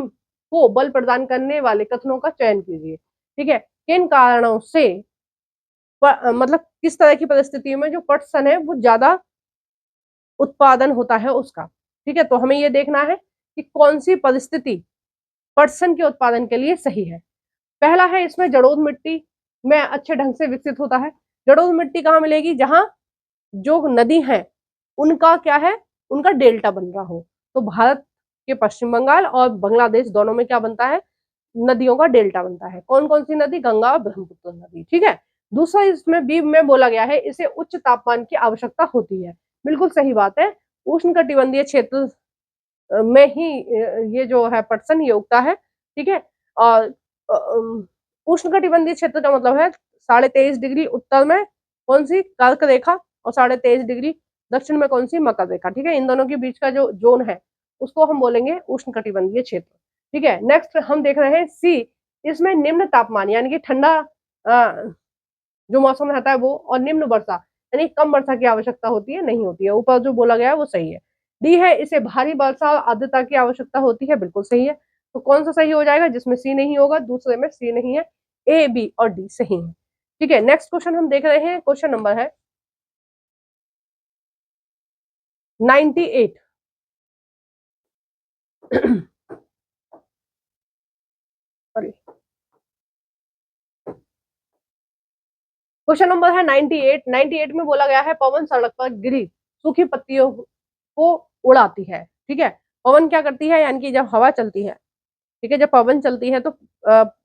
को बल प्रदान करने वाले कथनों का चयन कीजिए, ठीक है। किन कारणों से मतलब किस तरह की परिस्थितियों में जो पटसन है वो ज्यादा उत्पादन होता है उसका, ठीक है। तो हमें ये देखना है कि कौन सी परिस्थिति पटसन के उत्पादन के लिए सही है। पहला है इसमें जड़ोद मिट्टी में अच्छे ढंग से विकसित होता है। जड़ोद मिट्टी कहाँ मिलेगी? जहां जो नदी है उनका क्या है, उनका डेल्टा बन रहा हो। तो भारत के पश्चिम बंगाल और बांग्लादेश दोनों में क्या बनता है? नदियों का डेल्टा बनता है। कौन कौन सी नदी? गंगा और ब्रह्मपुत्र नदी, ठीक है। दूसरा इसमें बी में बोला गया है इसे उच्च तापमान की आवश्यकता होती है। बिल्कुल सही बात है। उष्णकटिबंधीय क्षेत्र में ही ये जो है पटसन ये उगता है, ठीक है। और उष्णकटिबंधीय क्षेत्र का मतलब है 23.5 डिग्री उत्तर में कौन सी? कर्क रेखा, और 23.5 डिग्री दक्षिण में कौन सी? मकर रेखा, ठीक है। इन दोनों के बीच का जो जोन है उसको हम बोलेंगे उष्णकटिबंधीय क्षेत्र, ठीक है। नेक्स्ट हम देख रहे हैं सी। इसमें निम्न तापमान यानी कि ठंडा जो मौसम रहता है वो, और निम्न वर्षा यानी कम वर्षा की आवश्यकता होती है, नहीं होती है। ऊपर जो बोला गया है वो सही है। डी है इसे भारी वर्षा और आर्द्रता की आवश्यकता होती है, बिल्कुल सही है। तो कौन सा सही हो जाएगा? जिसमें सी नहीं होगा, दूसरे में सी नहीं है, ए बी और डी सही है, ठीक है। नेक्स्ट क्वेश्चन हम देख रहे हैं, क्वेश्चन नंबर है 98। सॉरी, क्वेश्चन नंबर है 98। 98 में बोला गया है पवन सड़क पर गिरी सूखी पत्तियों को उड़ाती है, ठीक है। पवन क्या करती है? यानी कि जब हवा चलती है, ठीक है, जब पवन चलती है तो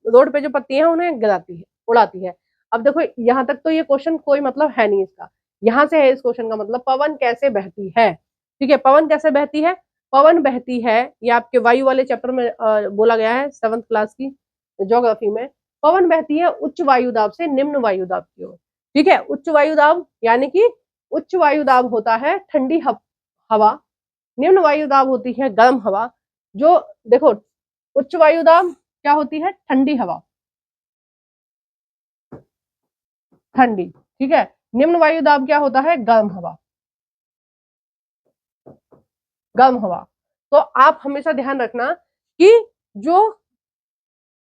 रोड पे जो पत्तियां हैं उन्हें गिराती है, उड़ाती है। अब देखो यहाँ तक तो ये क्वेश्चन कोई मतलब है नहीं इसका। यहाँ से है इस क्वेश्चन का मतलब पवन कैसे बहती है, ठीक है। पवन कैसे बहती है? पवन बहती है, ये आपके वायु वाले चैप्टर में बोला गया है 7th क्लास की ज्योग्राफी में। पवन बहती है उच्च वायुदाब से निम्न वायुदाब की ओर, ठीक है। उच्च वायुदाब यानी कि उच्च वायुदाब होता है ठंडी हवा, निम्न वायुदाब होती है गर्म हवा। जो देखो उच्च वायुदाब क्या होती है? ठंडी हवा, ठंडी, ठीक है। निम्न वायुदाब क्या होता है? गर्म हवा, गर्म हवा। तो आप हमेशा ध्यान रखना कि जो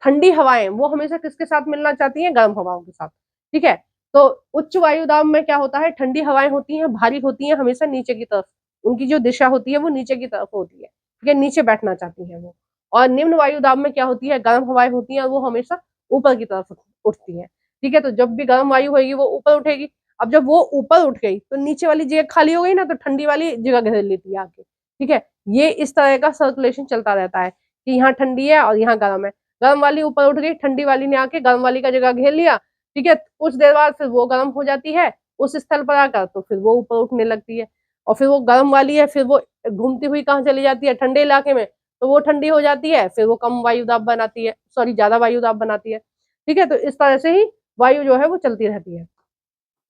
ठंडी हवाएं वो हमेशा किसके साथ मिलना चाहती हैं? गर्म हवाओं के साथ, ठीक है। तो उच्च वायुदाब में क्या होता है? ठंडी हवाएं होती हैं, भारी होती हैं, हमेशा नीचे की तरफ, उनकी जो दिशा होती है वो नीचे की तरफ होती है, ठीक है, नीचे बैठना चाहती हैं वो। और निम्न वायुदाब में क्या होती है? गर्म हवाएं होती हैं, वो हमेशा ऊपर की तरफ उठती हैं, ठीक है। तो जब भी गर्म वायु होगी वो ऊपर उठेगी। अब जब वो ऊपर उठ गई तो नीचे वाली जगह खाली हो गई ना, तो ठंडी वाली जगह घेर लेती है आके, ठीक है। ये इस तरह का सर्कुलेशन चलता रहता है कि यहाँ ठंडी है और यहाँ गर्म है। गर्म वाली ऊपर उठ गई, ठंडी वाली ने आके गर्म वाली का जगह घेर लिया, ठीक है। कुछ देर बाद फिर वो गर्म हो जाती है उस स्थल पर आकर, तो फिर वो ऊपर उठने लगती है। और फिर वो गर्म वाली है, फिर वो घूमती हुई कहाँ चली जाती है? ठंडे इलाके में। तो वो ठंडी हो जाती है, फिर वो कम वायुदाब बनाती है, सॉरी ज्यादा वायुदाब बनाती है, ठीक है। तो इस तरह से ही वायु जो है वो चलती रहती है।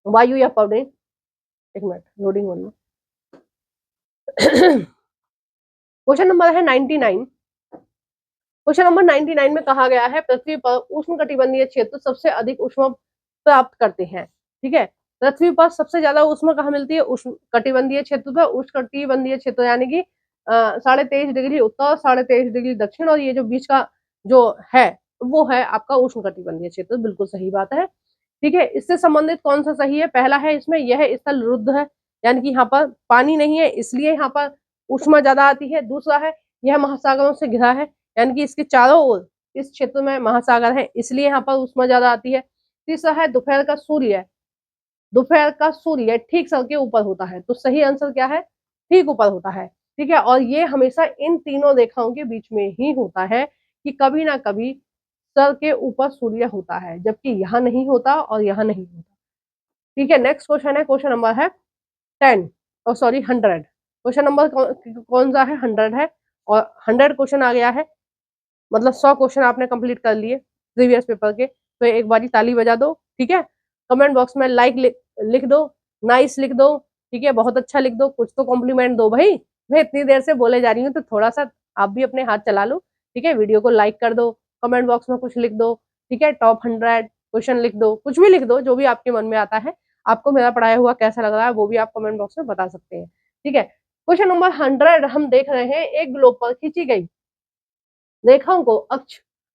वायु या पवने, एक मिनट लोडिंग हो रही है। क्वेश्चन नंबर है 99। क्वेश्चन नंबर 99 में कहा गया है पृथ्वी पर उष्णकटिबंधीय क्षेत्र सबसे अधिक ऊष्मा प्राप्त करते हैं, ठीक है। पृथ्वी पर सबसे ज्यादा ऊष्मा कहाँ मिलती है? उष्णकटिबंधीय क्षेत्र पर। उष्णकटिबंधीय क्षेत्र यानी कि 23.5 डिग्री उत्तर, 23.5 डिग्री दक्षिण, और ये जो बीच का जो है वो है आपका उष्णकटिबंधीय क्षेत्र, बिल्कुल सही बात है, ठीक है। इससे संबंधित कौन सा सही है? पहला है इसमें यह स्थल रुद्ध है, यानी कि यहाँ पर पानी नहीं है इसलिए यहाँ पर ऊष्मा ज्यादा आती है। दूसरा है यह महासागरों से घिरा है, यानी कि इसके चारों ओर इस क्षेत्र में महासागर है इसलिए यहाँ पर ऊष्मा ज्यादा आती है। तीसरा है दोपहर का सूर्य, दोपहर का सूर्य ठीक सर के ऊपर होता है। तो सही आंसर क्या है? ठीक ऊपर होता है, ठीक है। और ये हमेशा इन तीनों रेखाओं के बीच में ही होता है कि कभी ना कभी सर के ऊपर सूर्य होता है, जबकि यहाँ नहीं होता और यहाँ नहीं होता, ठीक है। नेक्स्ट क्वेश्चन है, क्वेश्चन नंबर है 10 और सॉरी 100। क्वेश्चन नंबर कौन सा है, 100 है, और 100 क्वेश्चन आ गया है, मतलब 100 क्वेश्चन आपने कंप्लीट कर लिए प्रीवियस पेपर के। तो एक बारी ताली बजा दो, ठीक है। कमेंट बॉक्स में लाइक लिख दो, नाइस लिख दो, ठीक है, बहुत अच्छा लिख दो, कुछ तो कॉम्प्लीमेंट दो भाई। मैं इतनी देर से बोले जा रही हूँ तो थोड़ा सा आप भी अपने हाथ चला लो, ठीक है। वीडियो को लाइक कर दो, कमेंट बॉक्स में कुछ लिख दो, ठीक है। टॉप 100 क्वेश्चन लिख दो, कुछ भी लिख दो, जो भी आपके मन में आता है। आपको मेरा पढ़ाया हुआ कैसा लग रहा है वो भी आप कमेंट बॉक्स में बता सकते हैं, ठीक है। क्वेश्चन नंबर 100 हम देख रहे हैं, एक ग्लोब पर खींची गई रेखाओं को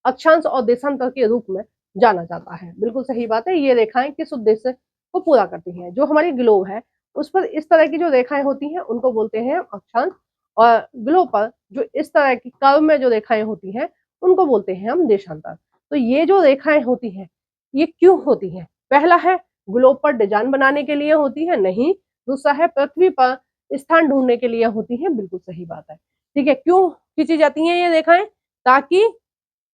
अक्षांश और देशांतर के रूप में जाना जाता है। बिल्कुल सही बात है। ये रेखाएं किस उद्देश्य को पूरा करती हैं? जो हमारी ग्लोब है उस पर इस तरह की जो रेखाएं होती हैं उनको बोलते हैं अक्षांश, और ग्लोब पर जो इस तरह की कर्व में जो रेखाएं होती हैं उनको बोलते हैं हम देशांतर। तो ये जो रेखाएं होती हैं ये क्यों होती हैं? पहला है ग्लोब पर डिजाइन बनाने के लिए होती है, नहीं। दूसरा है पृथ्वी पर स्थान ढूंढने के लिए होती है, बिल्कुल सही बात है, ठीक है। क्यों खींची जाती हैं ये रेखाएं? ताकि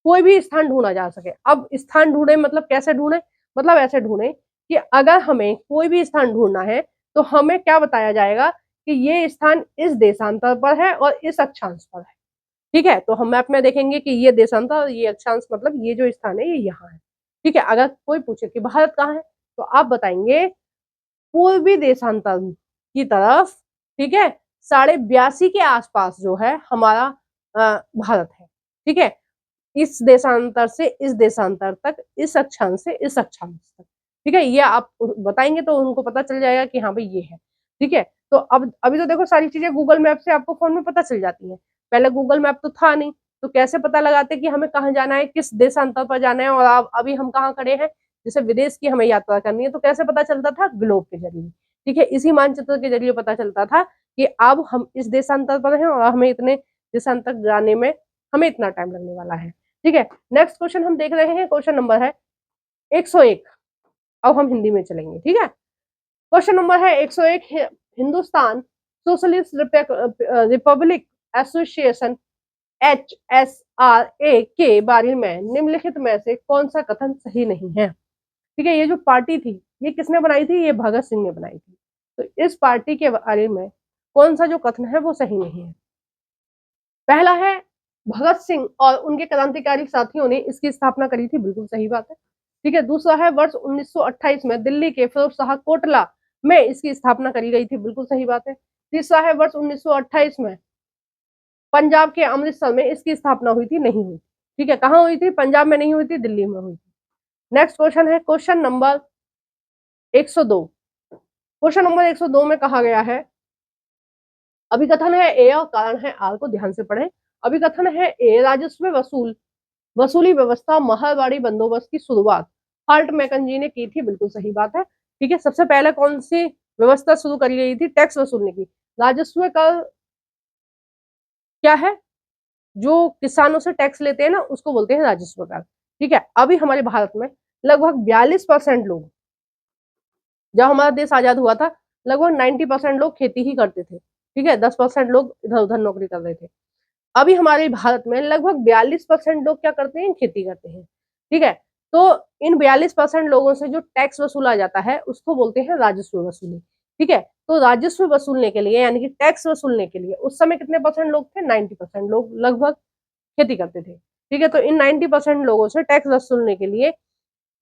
कोई भी स्थान ढूंढा जा सके। अब स्थान ढूंढे मतलब कैसे ढूंढे? मतलब ऐसे ढूंढे कि अगर हमें कोई भी स्थान ढूंढना है तो हमें क्या बताया जाएगा कि ये स्थान इस देशांतर पर है और इस अक्षांश पर है, ठीक है। तो हम मैप में देखेंगे कि ये देशांतर और ये अक्षांश, मतलब ये जो स्थान है ये यहाँ है, ठीक है। अगर कोई पूछे कि भारत कहाँ है तो आप बताएंगे पूर्वी देशांतर की तरफ, ठीक है, 82.5 के आसपास जो है हमारा भारत है, ठीक है। इस देशांतर से इस देशांतर तक, इस अक्षांश से इस अक्षांश तक, ठीक है। ये आप बताएंगे तो उनको पता चल जाएगा कि हाँ भाई ये है, ठीक है। तो अब अभी तो देखो सारी चीजें गूगल मैप से आपको फोन में पता चल जाती हैं। पहले गूगल मैप तो था नहीं, तो कैसे पता लगाते कि हमें कहाँ जाना है, किस देशांतर पर जाना है। और अब अभी हम कहाँ खड़े हैं, जैसे विदेश की हमें यात्रा करनी है तो कैसे पता चलता था? ग्लोब के जरिए, ठीक है। इसी मानचित्र के जरिए पता चलता था कि अब हम इस देशांतर पर हैं और हमें इतने देशांतर जाने में हमें इतना टाइम लगने वाला है, ठीक है। नेक्स्ट क्वेश्चन हम देख रहे हैं, क्वेश्चन नंबर है 101। अब हम हिंदी में चलेंगे, ठीक है। क्वेश्चन नंबर है 101। Hindustan socialist Republic association HSRA के बारे में निम्नलिखित में से कौन सा कथन सही नहीं है? ठीक है, ये जो पार्टी थी ये किसने बनाई थी? ये भगत सिंह ने बनाई थी। तो इस पार्टी के बारे में कौन सा जो कथन है वो सही नहीं है? पहला है भगत सिंह और उनके क्रांतिकारी साथियों ने इसकी स्थापना करी थी, बिल्कुल सही बात है, ठीक है। दूसरा है वर्ष 1928 में दिल्ली के फिरोज शाह कोटला में इसकी स्थापना करी गई थी, बिल्कुल सही बात है। तीसरा है वर्ष 1928 में पंजाब के अमृतसर में इसकी स्थापना हुई थी, नहीं हुई, ठीक है। कहाँ हुई थी? पंजाब में नहीं हुई थी, दिल्ली में हुई थी। नेक्स्ट क्वेश्चन है क्वेश्चन नंबर 102। क्वेश्चन नंबर 102 में कहा गया है, अभिकथन है ए और कारण है आर को ध्यान से पढ़ें। अभिकथन है ए, राजस्व वसूली व्यवस्था महलवाड़ी बंदोबस्त की शुरुआत हार्ट मैकंजी ने की थी, बिल्कुल सही बात है, ठीक है। सबसे पहले कौन सी व्यवस्था शुरू करी गई थी? टैक्स वसूलने की। राजस्व कर क्या है? जो किसानों से टैक्स लेते हैं ना उसको बोलते हैं राजस्व कर, ठीक है। अभी हमारे भारत में लगभग 42% लोग, जब हमारा देश आजाद हुआ था लगभग 90% लोग खेती ही करते थे, ठीक है। 10% लोग इधर उधर नौकरी कर रहे थे। अभी हमारे भारत में लगभग 42% लोग क्या करते हैं? खेती करते हैं, ठीक है। तो इन 42% लोगों से जो टैक्स वसूला जाता है उसको बोलते हैं राजस्व वसूली, ठीक है। तो राजस्व वसूलने के लिए यानी कि टैक्स वसूलने के लिए उस समय कितने परसेंट लोग थे? 90% लोग लगभग खेती करते थे, ठीक है। तो इन 90% लोगों से टैक्स वसूलने के लिए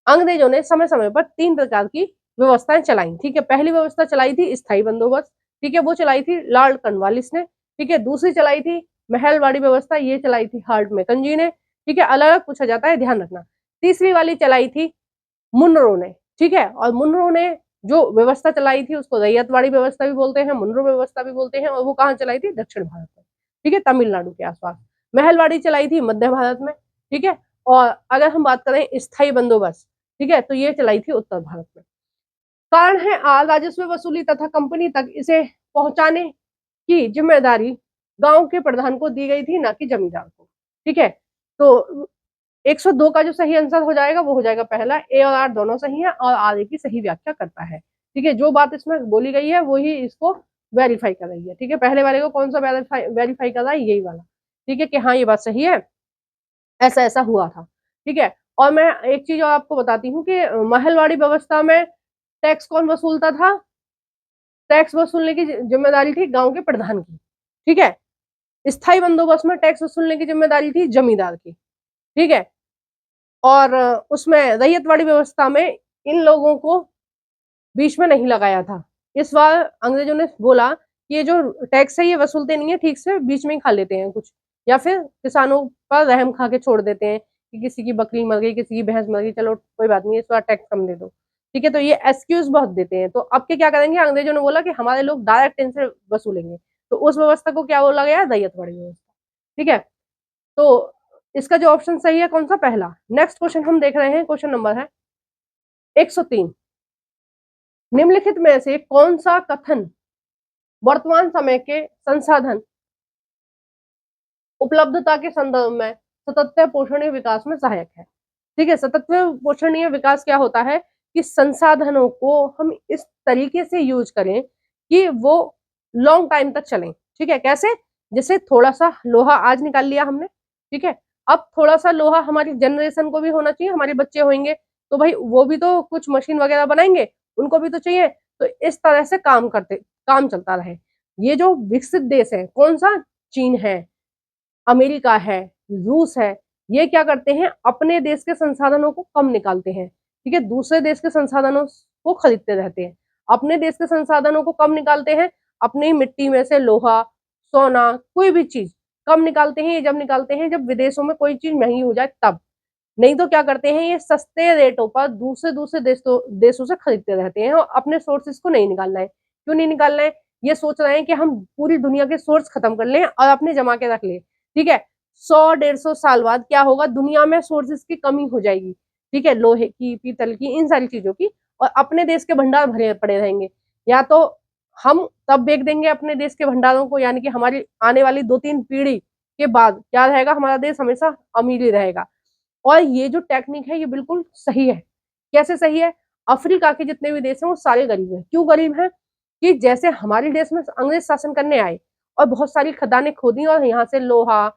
अंग्रेजों ने समय समय पर 3 प्रकार की व्यवस्थाएं चलाई, ठीक है। पहली व्यवस्था चलाई थी स्थायी बंदोबस्त, ठीक है, वो चलाई थी लॉर्ड कॉर्नवालिस ने, ठीक है। दूसरी चलाई थी महलवाड़ी व्यवस्था, ये चलाई थी हार्ट मैकंजी ने, ठीक है। अलग अलग पूछा जाता है, ध्यान रखना। तीसरी वाली चलाई थी मुनरो ने, ठीक है। और मुनरो ने जो व्यवस्था चलाई थी उसको रैयतवाड़ी व्यवस्था भी बोलते हैं, मुनरो व्यवस्था भी बोलते हैं, और वो कहाँ चलाई थी? दक्षिण भारत में, ठीक है, तमिलनाडु के आसपास। महलवाड़ी चलाई थी मध्य भारत में, ठीक है। और अगर हम बात करें स्थायी बंदोबस्त, ठीक है, तो ये चलाई थी उत्तर भारत में। कारण है आर, राजस्व वसूली तथा कंपनी तक इसे पहुंचाने की जिम्मेदारी गांव के प्रधान को दी गई थी, ना कि जमींदार को, ठीक है। तो 102 का जो सही आंसर हो जाएगा वो हो जाएगा पहला, ए और आर दोनों सही है और आर की सही व्याख्या करता है, ठीक है। जो बात इसमें बोली गई है वही इसको वेरीफाई कर रही है, ठीक है। पहले वाले को कौन सा वेरीफाई कर रहा है? यही वाला, ठीक है, कि हाँ ये बात सही है, ऐसा ऐसा हुआ था, ठीक है। और मैं एक चीज और आपको बताती हूँ कि महलवाड़ी व्यवस्था में टैक्स कौन वसूलता था? टैक्स वसूलने की जिम्मेदारी थी गांव के प्रधान की, ठीक है। स्थायी बंदोबस्त में टैक्स वसूलने की जिम्मेदारी थी जमींदार की, ठीक है। और उसमें रैयतवाड़ी व्यवस्था में इन लोगों को बीच में नहीं लगाया था। इस बार अंग्रेजों ने बोला कि ये जो टैक्स है ये वसूलते नहीं है ठीक से, बीच में ही खा लेते हैं कुछ, या फिर किसानों पर रहम खा के छोड़ देते हैं कि किसी की बकरी मर गई, किसी की भैंस मर गई, चलो कोई बात नहीं, इस बार टैक्स कम दे दो, ठीक है। तो ये एक्सक्यूज बहुत देते हैं। तो अब के क्या करेंगे, अंग्रेजों ने बोला कि हमारे लोग डायरेक्ट इनसे वसूलेंगे, तो उस व्यवस्था को क्या बोला गया, रैयतवाड़ी व्यवस्था, ठीक है। तो इसका जो ऑप्शन सही है कौन सा, पहला। नेक्स्ट क्वेश्चन हम देख रहे हैं, क्वेश्चन नंबर है 103। निम्नलिखित में से कौन सा कथन वर्तमान समय के संसाधन उपलब्धता के संदर्भ में सतत पोषणीय विकास में सहायक है, ठीक है। सतत पोषणीय विकास क्या होता है कि संसाधनों को हम इस तरीके से यूज करें कि वो लॉन्ग टाइम तक चलें, ठीक है। कैसे, जैसे थोड़ा सा लोहा आज निकाल लिया हमने, ठीक है, अब थोड़ा सा लोहा हमारी जनरेशन को भी होना चाहिए, हमारे बच्चे होंगे तो भाई वो भी तो कुछ मशीन वगैरह बनाएंगे, उनको भी तो चाहिए। तो इस तरह से काम चलता रहे। ये जो विकसित देश है कौन सा, चीन है, अमेरिका है, रूस है, ये क्या करते हैं, अपने देश के संसाधनों को कम निकालते हैं, ठीक है, दूसरे देश के संसाधनों को खरीदते रहते हैं। अपने देश के संसाधनों को कम निकालते हैं, अपनी मिट्टी में से लोहा, सोना, कोई भी चीज कम निकालते हैं। ये जब निकालते हैं जब विदेशों में कोई चीज महंगी हो जाए तब, नहीं तो क्या करते हैं, ये सस्ते रेटों पर दूसरे दूसरे देशों से खरीदते रहते हैं और अपने सोर्सेज को नहीं निकालना है। क्यों नहीं निकालना है, ये सोच रहे हैं कि हम पूरी दुनिया के सोर्स खत्म कर लें और अपने जमा के रख लें, ठीक है। 100-150 साल बाद क्या होगा, दुनिया में सोर्सेज की कमी हो जाएगी, ठीक है, लोहे की, पीतल की, इन सारी चीजों की, और अपने देश के भंडार भरे पड़े रहेंगे। या तो हम तब बेच देंगे अपने देश के भंडारों को, यानी कि हमारी आने वाली 2-3 पीढ़ी के बाद क्या रहेगा, हमारा देश हमेशा अमीर ही रहेगा। और ये जो टेक्निक है ये बिल्कुल सही है। कैसे सही है, अफ्रीका के जितने भी देश हैं वो सारे गरीब हैं। क्यों गरीब हैं, कि जैसे हमारे देश में अंग्रेज शासन करने आए और बहुत सारी खदानें खोदी और यहाँ से लोहा,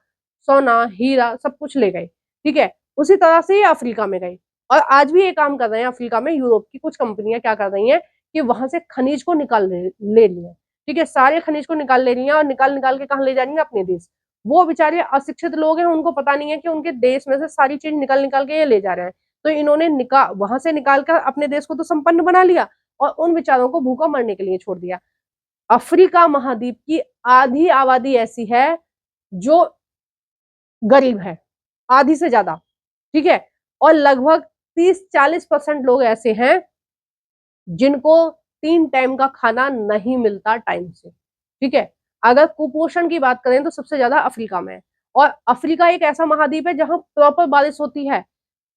सोना, हीरा सब कुछ ले गए, ठीक है, उसी तरह से ये अफ्रीका में गए। और आज भी ये काम कर रहे हैं अफ्रीका में। यूरोप की कुछ कंपनियां क्या कर रही हैं कि वहां से खनिज को निकाल ले रही है, ठीक है, सारे खनिज को निकाल ले रही है और निकाल निकाल के कहाँ ले जाएंगे, अपने देश। वो बेचारे अशिक्षित लोग हैं, उनको पता नहीं है कि उनके देश में से सारी चीज निकाल निकाल के ये ले जा रहे हैं। तो इन्होंने वहां से निकाल कर अपने देश को तो संपन्न बना लिया और उन बेचारों को भूखा मरने के लिए छोड़ दिया। अफ्रीका महाद्वीप की आधी आबादी ऐसी है जो गरीब है, आधी से ज्यादा, ठीक है। और लगभग 30-40% लोग ऐसे हैं जिनको 3 टाइम का खाना नहीं मिलता टाइम से, ठीक है। अगर कुपोषण की बात करें तो सबसे ज्यादा अफ्रीका में है। और अफ्रीका एक ऐसा महाद्वीप है जहां प्रॉपर बारिश होती है,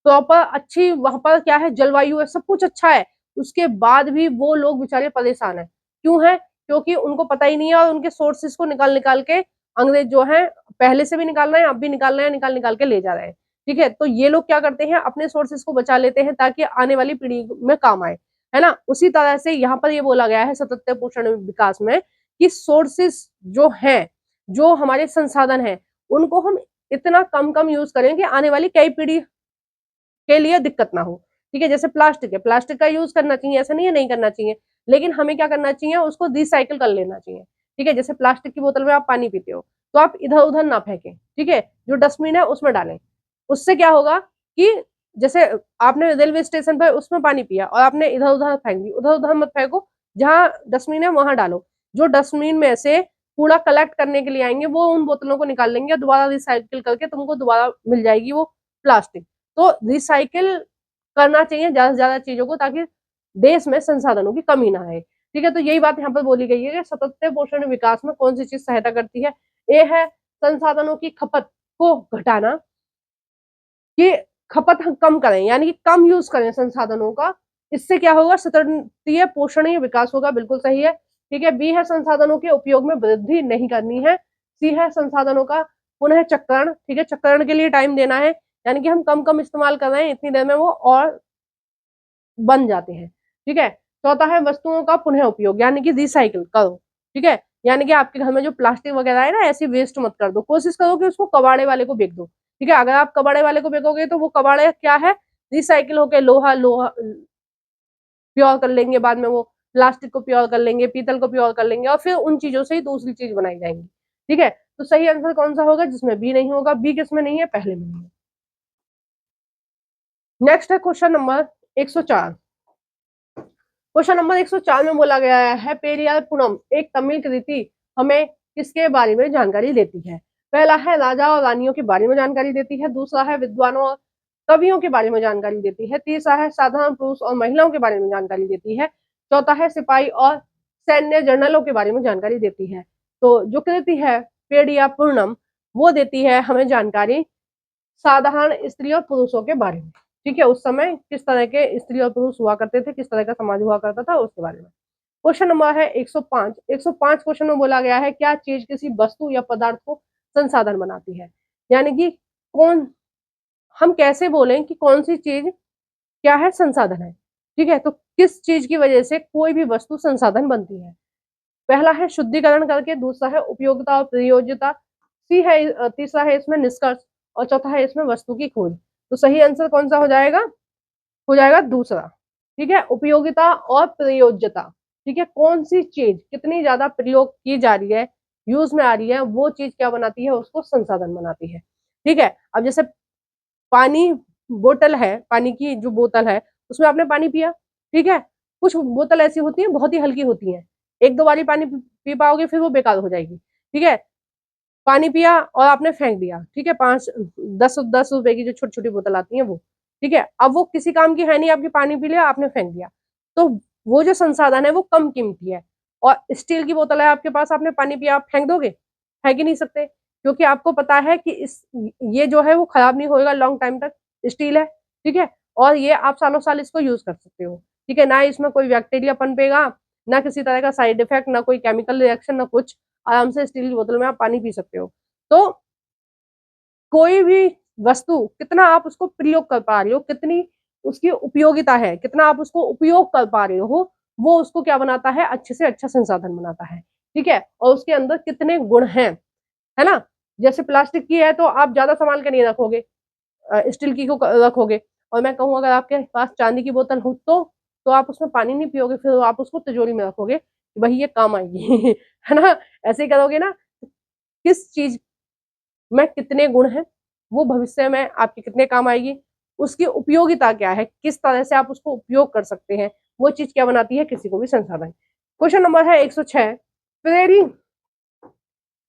प्रॉपर अच्छी, वहां पर क्या है, जलवायु है, सब कुछ अच्छा है, उसके बाद भी वो लोग बेचारे परेशान है। क्यों है, क्योंकि उनको पता ही नहीं है और उनके सोर्सेस को निकाल निकाल के अंग्रेज जो है पहले से भी निकाल रहे हैं, अब भी निकाल रहे हैं, निकाल निकाल के ले जा रहे हैं, ठीक है। तो ये लोग क्या करते हैं, अपने सोर्सेस को बचा लेते हैं ताकि आने वाली पीढ़ी में काम आए, है ना। उसी तरह से यहाँ पर ये बोला गया है सतत पोषण विकास में कि सोर्सेस जो हैं, जो हमारे संसाधन हैं, उनको हम इतना कम कम यूज करें कि आने वाली कई पीढ़ी के लिए दिक्कत ना हो, ठीक है। जैसे प्लास्टिक है, प्लास्टिक का यूज करना चाहिए, ऐसा नहीं है नहीं करना चाहिए, लेकिन हमें क्या करना चाहिए, उसको रिसाइकिल कर लेना चाहिए, ठीक है। जैसे प्लास्टिक की बोतल में आप पानी पीते हो तो आप इधर उधर ना फेंकें, ठीक है, जो डस्टबिन है उसमें डालें। उससे क्या होगा कि जैसे आपने रेलवे स्टेशन पर उसमें पानी पिया और आपने इधर उधर फेंक दी, उधर उधर मत फेंको, जहां डस्टबिन है वहां डालो। जो डस्टबिन में से कूड़ा कलेक्ट करने के लिए आएंगे वो उन बोतलों को निकाल लेंगे, दोबारा रिसाइकिल करके तुमको दोबारा मिल जाएगी वो प्लास्टिक। तो रिसाइकिल करना चाहिए ज्यादा से ज्यादा चीजों को, ताकि देश में संसाधनों की कमी ना आए, ठीक है। तो यही बात यहाँ पर बोली गई है कि सतत पोषण विकास में कौन सी चीज सहायता करती है। ए है संसाधनों की खपत को घटाना, कि खपत हम कम करें, यानी कि कम यूज करें संसाधनों का, इससे क्या होगा, सतत पोषणीय विकास होगा, बिल्कुल सही है, ठीक है। बी है संसाधनों के उपयोग में वृद्धि नहीं करनी है। सी है संसाधनों का पुनः चक्रण, ठीक है, चक्रण के लिए टाइम देना है, यानी कि हम कम कम इस्तेमाल कर रहे हैं, इतनी देर में वो और बन जाते हैं, ठीक है। चौथा है वस्तुओं का पुनः उपयोग, यानी कि रिसाइकिल करो, ठीक है। यानी कि आपके घर में जो प्लास्टिक वगैरह है ना, ऐसी वेस्ट मत कर दो, कोशिश करो कि उसको कबाड़े वाले को बेच दो, ठीक है। अगर आप कबाड़े वाले को बेचोगे तो वो कबाड़े क्या है, रिसाइकिल होकर लोहा लोहा प्योर कर लेंगे बाद में वो, प्लास्टिक को प्योर कर लेंगे, पीतल को प्योर कर लेंगे और फिर उन चीजों से ही दूसरी चीज बनाई जाएंगी। ठीक है, तो सही आंसर कौन सा होगा जिसमें बी नहीं होगा? बी किसमें नहीं है? पहले में नहीं है। नेक्स्ट है क्वेश्चन नंबर 104। क्वेश्चन नंबर 104 में बोला गया है पेरियार पुनम एक तमिल कृति हमें किसके बारे में जानकारी देती है? पहला है राजा और रानियों के बारे में जानकारी देती है, दूसरा है विद्वानों और कवियों के बारे में जानकारी देती है, तीसरा है साधारण पुरुष और महिलाओं के बारे में जानकारी देती है, चौथा है सिपाही और सैन्य जर्नलों के बारे में जानकारी देती है। तो जो कृति है पेरिया पूर्णम वो देती है हमें जानकारी साधारण स्त्री और पुरुषों के बारे में। ठीक है, उस समय किस तरह के स्त्री और पुरुष हुआ करते थे, किस तरह का समाज हुआ करता था, उसके बारे में। क्वेश्चन नंबर है 105। 105 क्वेश्चन में बोला गया है क्या चीज किसी वस्तु या पदार्थ को संसाधन बनाती है? यानी कि कौन, हम कैसे बोलें कि कौन सी चीज क्या है? संसाधन है। ठीक है, तो किस चीज की वजह से कोई भी वस्तु संसाधन बनती है? पहला है शुद्धिकरण करके, दूसरा है उपयोगिता और प्रयोज्यता, तीसरा है इसमें निष्कर्ष और चौथा है इसमें वस्तु की खोज। तो सही आंसर कौन सा हो जाएगा? हो जाएगा दूसरा। ठीक है, उपयोगिता और प्रयोज्यता। ठीक है, कौन सी चीज कितनी ज्यादा प्रयोग की जा रही है, यूज में आ रही है, वो चीज क्या बनाती है? उसको संसाधन बनाती है। ठीक है, अब जैसे पानी बोतल है, पानी की जो बोतल है उसमें आपने पानी पिया। ठीक है, कुछ बोतल ऐसी होती है बहुत ही हल्की होती है, एक दो बारी पानी पी पाओगे फिर वो बेकार हो जाएगी। ठीक है, पानी पिया और आपने फेंक दिया। ठीक है, 5 10 10 रुपए की जो छोटी छोटी बोतल आती है वो। ठीक है, अब वो किसी काम की है नहीं, आपकी पानी पी लिया आपने फेंक दिया, तो वो जो संसाधन है वो कम कीमती है। और स्टील की बोतल है आपके पास, आपने पानी पिया, आप फेंक दोगे? फेंक ही नहीं सकते, क्योंकि आपको पता है कि इस ये जो है वो खराब नहीं होएगा लॉन्ग टाइम तक, स्टील है। ठीक है, और ये आप सालों साल इसको यूज कर सकते हो। ठीक है, ना इसमें कोई बैक्टीरिया पनपेगा, ना किसी तरह का साइड इफेक्ट, ना कोई केमिकल रिएक्शन, ना कुछ। आराम से स्टील की बोतल में आप पानी पी सकते हो। तो कोई भी वस्तु कितना आप उसको प्रयोग कर पा रहे हो, कितनी उसकी उपयोगिता है, कितना आप उसको उपयोग कर पा रहे हो, वो उसको क्या बनाता है? अच्छे से अच्छा संसाधन बनाता है। ठीक है, और उसके अंदर कितने गुण हैं, है ना? जैसे प्लास्टिक की है तो आप ज्यादा संभाल के नहीं रखोगे, स्टील की को रखोगे। और मैं कहूँ अगर आपके पास चांदी की बोतल हो तो आप उसमें पानी नहीं पियोगे, फिर आप उसको तिजोरी में रखोगे, वही ये काम आएगी है ना? ऐसे ही करोगे ना। किस चीज में कितने गुण हैं, वो भविष्य में आपके कितने काम आएगी, उसकी उपयोगिता क्या है, किस तरह से आप उसको उपयोग कर सकते हैं, वो चीज क्या बनाती है किसी को भी संसाधन। क्वेश्चन नंबर है 106। प्रेरी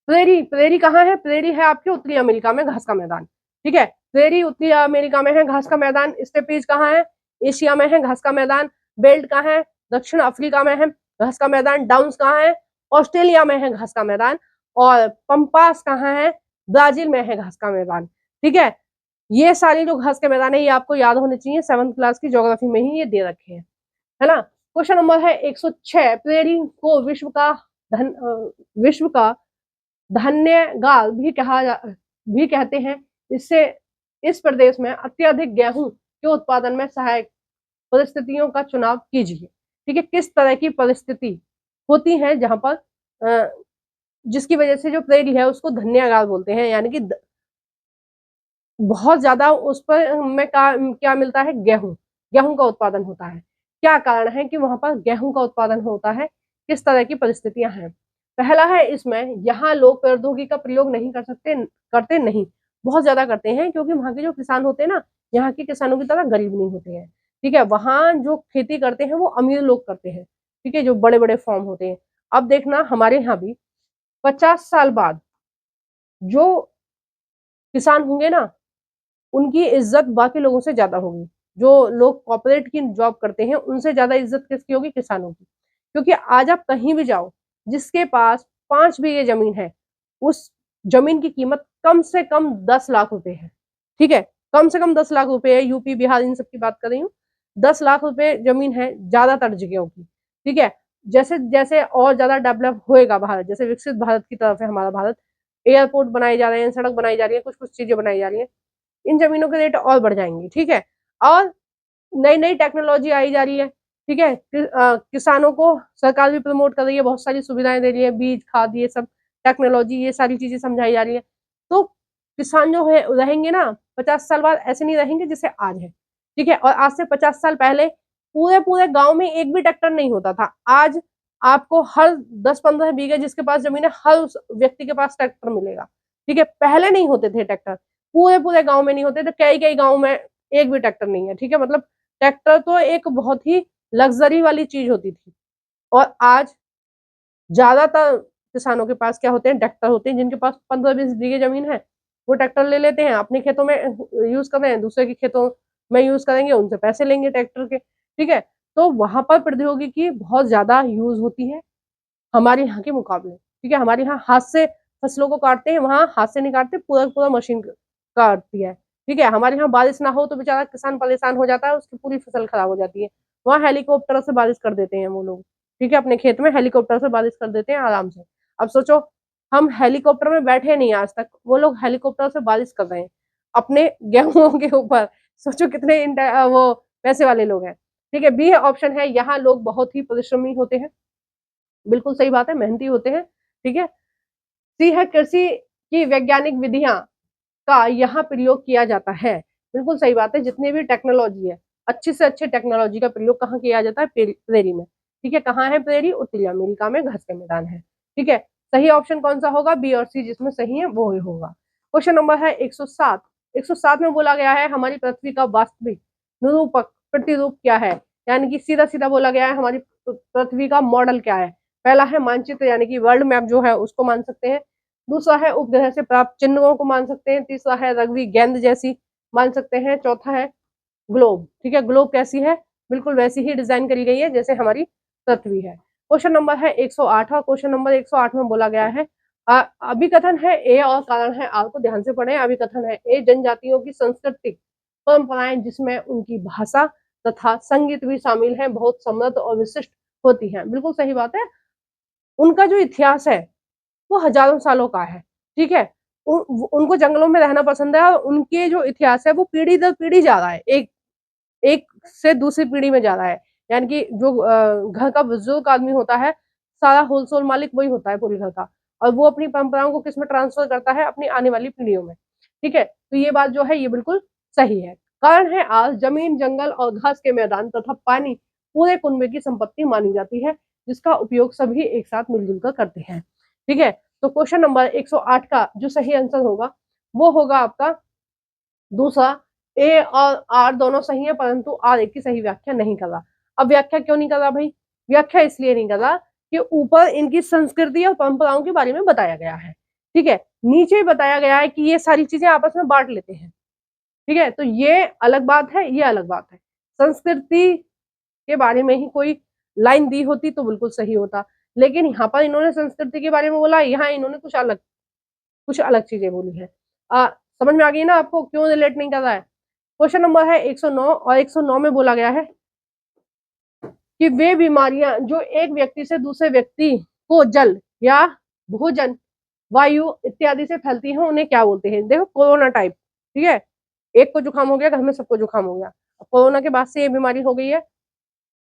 प्रेरी प्रेरी कहाँ है? प्रेरी है आपके उत्तरी अमेरिका में, घास का मैदान। ठीक है, प्रेरी उत्तरी अमेरिका में है, घास का मैदान। स्टेपीज कहाँ है? एशिया में है, घास का मैदान। बेल्ट कहाँ है? दक्षिण अफ्रीका में है, घास का मैदान। डाउन्स कहाँ है? ऑस्ट्रेलिया में है, घास का मैदान। और पंपास कहाँ है? ब्राजील में है, घास का मैदान। ठीक है, ये सारी जो घास के मैदान है ये आपको याद होने चाहिए, 7th क्लास की ज्योग्राफी में ही ये दे रखे हैं, है ना? क्वेश्चन नंबर है 106। प्रेरी को विश्व का धान्य गाल भी कहते हैं। इससे इस प्रदेश में अत्यधिक गेहूं के उत्पादन में सहायक परिस्थितियों का चुनाव कीजिए। ठीक है, किस तरह की परिस्थिति होती है जहां पर जिसकी वजह से जो प्रेरी है उसको धन्य गाल बोलते हैं, यानी कि बहुत ज्यादा उस पर हमें क्या मिलता है? गेहूं, गेहूं का उत्पादन होता है। क्या कारण है कि वहां पर गेहूं का उत्पादन होता है? किस तरह की परिस्थितियां हैं? पहला है इसमें, यहाँ लोग प्रौद्योगिकी का प्रयोग नहीं कर सकते, करते नहीं, बहुत ज्यादा करते हैं, क्योंकि वहां के जो किसान होते हैं ना, यहाँ के किसानों की तरह गरीब नहीं होते हैं। ठीक है, वहां जो खेती करते हैं वो अमीर लोग करते हैं। ठीक है, जो बड़े बड़े फॉर्म होते हैं। अब देखना हमारे यहाँ भी 50 साल बाद जो किसान होंगे ना, उनकी इज्जत बाकी लोगों से ज्यादा होगी। जो लोग कॉर्पोरेट की जॉब करते हैं उनसे ज्यादा इज्जत किसकी होगी? किसानों की। क्योंकि आज आप कहीं भी जाओ, जिसके पास 5 बीघे जमीन है, उस जमीन की कीमत कम से कम 10 लाख रुपए है। ठीक है, कम से कम 10 लाख रुपए है। यूपी बिहार इन सब की बात कर रही हूँ। 10 लाख रुपए जमीन है ज्यादातर जगहों की। ठीक है, जैसे जैसे और ज्यादा डेवलप होएगा भारत, जैसे विकसित भारत की तरफ है हमारा भारत, एयरपोर्ट बनाए जा रहे हैं, सड़क बनाई जा रही है, कुछ कुछ चीजें बनाई जा रही है, इन जमीनों के रेट और बढ़ जाएंगे। ठीक है, और नई नई टेक्नोलॉजी आई जा रही है। ठीक है, किसानों को सरकार भी प्रमोट कर रही है, बहुत सारी सुविधाएं दे रही है, बीज खाद ये सब टेक्नोलॉजी, ये सारी चीजें समझाई जा रही है। तो किसान जो है रहेंगे ना 50 साल बाद, ऐसे नहीं रहेंगे जैसे आज है। ठीक है, और आज से 50 साल पहले पूरे पूरे गांव में एक भी ट्रैक्टर नहीं होता था। आज आपको हर 10-15 बीघे जिसके पास जमीन है, हर उस व्यक्ति के पास ट्रैक्टर मिलेगा। ठीक है, पहले नहीं होते थे ट्रैक्टर, पूरे पूरे गांव में नहीं होते थे, कई कई गांव में एक भी ट्रैक्टर नहीं है। ठीक है, मतलब ट्रैक्टर तो एक बहुत ही लग्जरी वाली चीज होती थी। और आज ज्यादातर किसानों के पास क्या होते हैं, ट्रैक्टर होते हैं। जिनके पास 15-20 बीघे जमीन है, वो ट्रैक्टर ले लेते हैं, अपने खेतों में यूज कर रहे हैं, दूसरे के खेतों में यूज करेंगे, उनसे पैसे लेंगे ट्रैक्टर के। ठीक है, तो वहां पर प्रौद्योगिकी बहुत ज्यादा यूज होती है हमारे यहाँ के मुकाबले। ठीक है, हमारे यहाँ हाथ से फसलों को काटते हैं, वहां हाथ से नहीं काटते, पूरा पूरा मशीन काटती है। ठीक है, हमारे यहाँ बारिश ना हो तो बेचारा किसान परेशान हो जाता है, उसकी पूरी फसल खराब हो जाती है। वहां हेलीकॉप्टर से बारिश कर देते हैं वो लोग। ठीक है, अपने खेत में हेलीकॉप्टर से बारिश कर देते हैं आराम से। अब सोचो, हम हेलीकॉप्टर में बैठे नहीं आज तक, वो लोग हेलीकॉप्टर से बारिश कर रहे हैं अपने गेहूं के ऊपर। सोचो कितने वो पैसे वाले लोग हैं। ठीक है, बी ऑप्शन है, यहाँ लोग बहुत ही परिश्रमी होते हैं। बिल्कुल सही बात है, मेहनती होते हैं। ठीक है, सी है, कृषि की वैज्ञानिक विधियां का यहाँ प्रयोग किया जाता है। बिल्कुल सही बात है, जितनी भी टेक्नोलॉजी है, अच्छे से अच्छे टेक्नोलॉजी का प्रयोग कहाँ किया जाता है, प्रेरी में। ठीक है, कहाँ है प्रेरी, उत्तरी अमेरिका में घास के मैदान है। ठीक है, सही ऑप्शन कौन सा होगा, बी और सी, जिसमें सही है वो ही होगा। क्वेश्चन नंबर है 107। 107 में बोला गया है हमारी पृथ्वी का वास्तविक निरूपक प्रतिरूप क्या है, यानी कि सीधा सीधा बोला गया है हमारी पृथ्वी का मॉडल क्या है। पहला है मानचित्र, यानी कि वर्ल्ड मैप जो है उसको मान सकते हैं। दूसरा है उपग्रह से प्राप्त चिन्हों को मान सकते हैं। तीसरा है रग्बी गेंद जैसी मान सकते हैं। चौथा है ग्लोब। ठीक है, ग्लोब कैसी है, बिल्कुल वैसी ही डिजाइन करी गई है जैसे हमारी पृथ्वी है। क्वेश्चन नंबर है 108। और क्वेश्चन नंबर 108 में बोला गया है अभिकथन है ए और कारण है आर, को ध्यान से पढ़ें। अभिकथन है ए, जनजातियों की सांस्कृतिक परंपराएं जिसमें उनकी भाषा तथा संगीत भी शामिल है, बहुत समृद्ध और विशिष्ट होती है। बिल्कुल सही बात है, उनका जो इतिहास है वो हजारों सालों का है। ठीक है, उनको जंगलों में रहना पसंद है, और उनके जो इतिहास है वो पीढ़ी दर पीढ़ी जा रहा है, एक एक से दूसरी पीढ़ी में जा रहा है। यानी कि जो घर का बुजुर्ग आदमी होता है, सारा होलसेल मालिक वही होता है पूरे घर का, और वो अपनी परंपराओं को किसमें ट्रांसफर करता है, अपनी आने वाली पीढ़ियों में। ठीक है, तो ये बात जो है ये बिल्कुल सही है। कारण है आज जमीन, जंगल और घास के मैदान तथा पानी पूरे कुनबे की संपत्ति मानी जाती है, जिसका उपयोग सभी एक साथ मिलजुल कर करते हैं। ठीक है, तो क्वेश्चन नंबर 108 का जो सही आंसर होगा वो होगा आपका दूसरा। ए और आर दोनों सही है, परंतु आर एक की सही व्याख्या नहीं कर रहा। अब व्याख्या क्यों नहीं कर रहा भाई, व्याख्या इसलिए नहीं कर रहा कि ऊपर इनकी संस्कृति और परंपराओं के बारे में बताया गया है। ठीक है, नीचे बताया गया है कि ये सारी चीजें आपस में बांट लेते हैं। ठीक है, तो ये अलग बात है, ये अलग बात है। संस्कृति के बारे में ही कोई लाइन दी होती तो बिल्कुल सही होता, लेकिन यहाँ पर इन्होंने संस्कृति के बारे में बोला, यहाँ इन्होंने कुछ अलग चीजें बोली है। समझ में आ गई ना आपको क्यों रिलेट नहीं कर रहा है। क्वेश्चन नंबर है 109। और 109 में बोला गया है कि वे बीमारियां जो एक व्यक्ति से दूसरे व्यक्ति को जल या भोजन, वायु इत्यादि से फैलती हैं उन्हें क्या बोलते हैं। देखो, कोरोना टाइप। ठीक है, एक को जुकाम हो गया, घर में सबको जुकाम हो गया। कोरोना के बाद से ये बीमारी हो गई है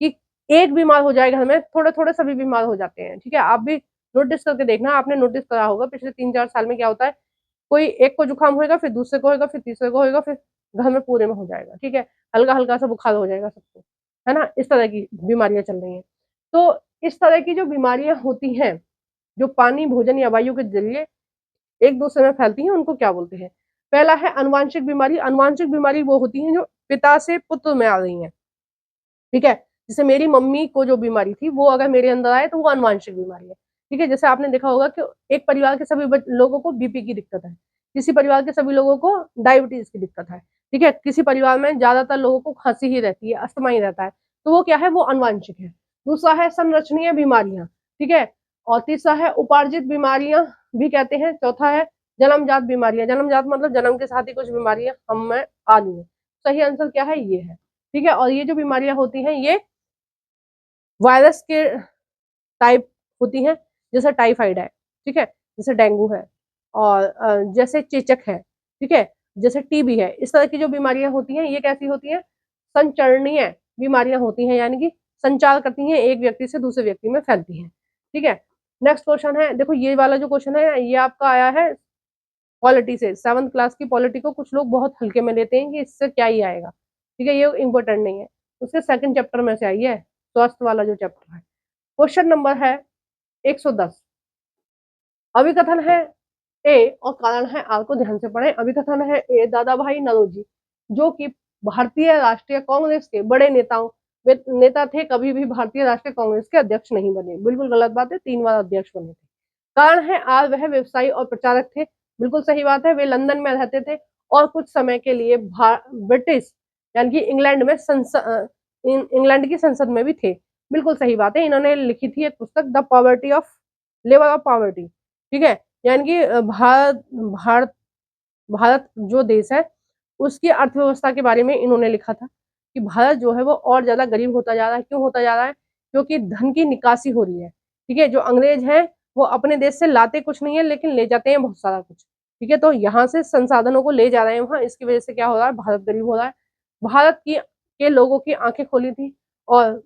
कि एक बीमार हो जाए घर में, थोड़े थोड़े सभी बीमार हो जाते हैं। ठीक है, आप भी नोटिस करके देखना, आपने नोटिस करा होगा पिछले 3-4 साल में क्या होता है, कोई एक को जुकाम होएगा, फिर दूसरे को होएगा, फिर तीसरे को होएगा, फिर घर में पूरे में हो जाएगा। ठीक है, हल्का हल्का सा बुखार हो जाएगा सबको, है ना। इस तरह की बीमारियां चल रही हैं। तो इस तरह की जो बीमारियां होती हैं, जो पानी, भोजन या वायु के जरिए एक दूसरे में फैलती हैं, उनको क्या बोलते हैं। पहला है अनुवांशिक बीमारी। अनुवांशिक बीमारी वो होती है जो पिता से पुत्र में आ रही है। ठीक है, जैसे मेरी मम्मी को जो बीमारी थी वो अगर मेरे अंदर आए तो वो अनुवांशिक बीमारी है। ठीक है, जैसे आपने देखा होगा कि एक परिवार के सभी लोगों को बीपी की दिक्कत है, किसी परिवार के सभी लोगों को डायबिटीज की दिक्कत है। ठीक है, किसी परिवार में ज्यादातर लोगों को खांसी ही रहती है, अस्थमा ही रहता है, तो वो क्या है, वो अनुवांशिक है। दूसरा है संरचनीय बीमारियां। ठीक है, और तीसरा है उपार्जित बीमारियां भी कहते हैं। चौथा है जन्मजात बीमारियां। जन्मजात मतलब जन्म के साथ ही कुछ बीमारियां हम में आ रही है। सही आंसर क्या है, ये है। ठीक है, और ये जो बीमारियां होती हैं ये वायरस के टाइप होती हैं, जैसे टाइफाइड है। ठीक है, जैसे डेंगू है, और जैसे चेचक है। ठीक है, जैसे टीबी है। इस तरह की जो बीमारियां होती हैं ये कैसी होती हैं, संचरणीय बीमारियां होती हैं, यानी कि संचार करती हैं, एक व्यक्ति से दूसरे व्यक्ति में फैलती हैं। ठीक है, नेक्स्ट क्वेश्चन है, देखो ये वाला जो क्वेश्चन है ये आपका आया है पॉलिटी से। 7th क्लास की पॉलिटी को कुछ लोग बहुत हल्के में लेते हैं कि इससे क्या ही आएगा। ठीक है, ये इम्पोर्टेंट नहीं है। उसके सेकंड चैप्टर में से आई है, स्वास्थ्य वाला जो चैप्टर है। क्वेश्चन नंबर है 110। अभिकथन है ए और कारण है आर को ध्यान से पढ़ें। अभिकथन है ए, दादा भाई नौरोजी जो कि भारतीय राष्ट्रीय कांग्रेस के बड़े नेता थे, कभी भी भारतीय राष्ट्रीय कांग्रेस के अध्यक्ष नहीं बने। बिल्कुल गलत बात है, 3 बार अध्यक्ष बने थे। कारण है आर, वह व्यवसायी और प्रचारक थे। बिल्कुल सही बात है, वे लंदन में रहते थे और कुछ समय के लिए ब्रिटिश यानी कि इंग्लैंड की संसद में भी थे। बिल्कुल सही बात है, इन्होंने लिखी थी एक पुस्तक the poverty of level of poverty, ठीक है, यानी कि भारत भारत भारत जो देश है उसकी अर्थव्यवस्था के बारे में इन्होंने लिखा था कि भारत जो है वो और ज्यादा गरीब होता जा रहा है। क्यों होता जा रहा है? क्योंकि धन की निकासी हो रही है, ठीक है। जो अंग्रेज हैं वो अपने देश से लाते कुछ नहीं है लेकिन ले जाते हैं बहुत सारा कुछ, ठीक है। तो यहाँ से संसाधनों को ले जा रहे हैं वहां, इसकी वजह से क्या हो रहा है, भारत गरीब हो रहा है। भारत की के लोगों की आंखें खोली थी और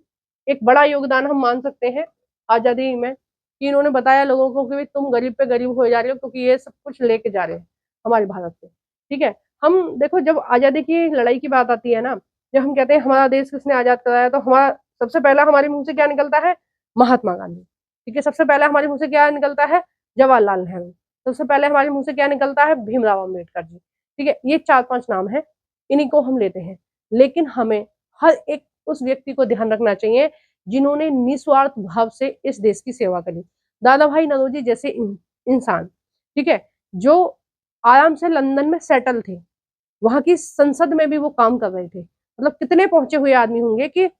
एक बड़ा योगदान हम मान सकते हैं आजादी में कि इन्होंने बताया लोगों को कि तुम गरीब पे गरीब हो जा रहे हो क्योंकि ये सब कुछ लेके जा रहे हैं हमारे भारत से, ठीक है। हम देखो जब आजादी की लड़ाई की बात आती है ना, जब हम कहते हैं हमारा देश किसने आजाद कराया, तो हमारा सबसे पहला हमारे मुंह से क्या निकलता है, महात्मा गांधी, ठीक है। सबसे पहले हमारे मुंह से क्या निकलता है, जवाहरलाल नेहरू। सबसे पहले हमारे मुंह से क्या निकलता है, भीमराव अम्बेडकर जी, ठीक है। ये 4-5 नाम है, इन्हीं को हम लेते हैं। लेकिन हमें हर एक उस व्यक्ति को ध्यान रखना चाहिए जिन्होंने निस्वार्थ भाव से इस देश की सेवा करी। दादा भाई नौरोजी जैसे इंसान, ठीक है, जो आराम से लंदन में सेटल थे, वहां की संसद में भी वो काम कर रहे थे। मतलब कितने पहुंचे हुए आदमी होंगे कि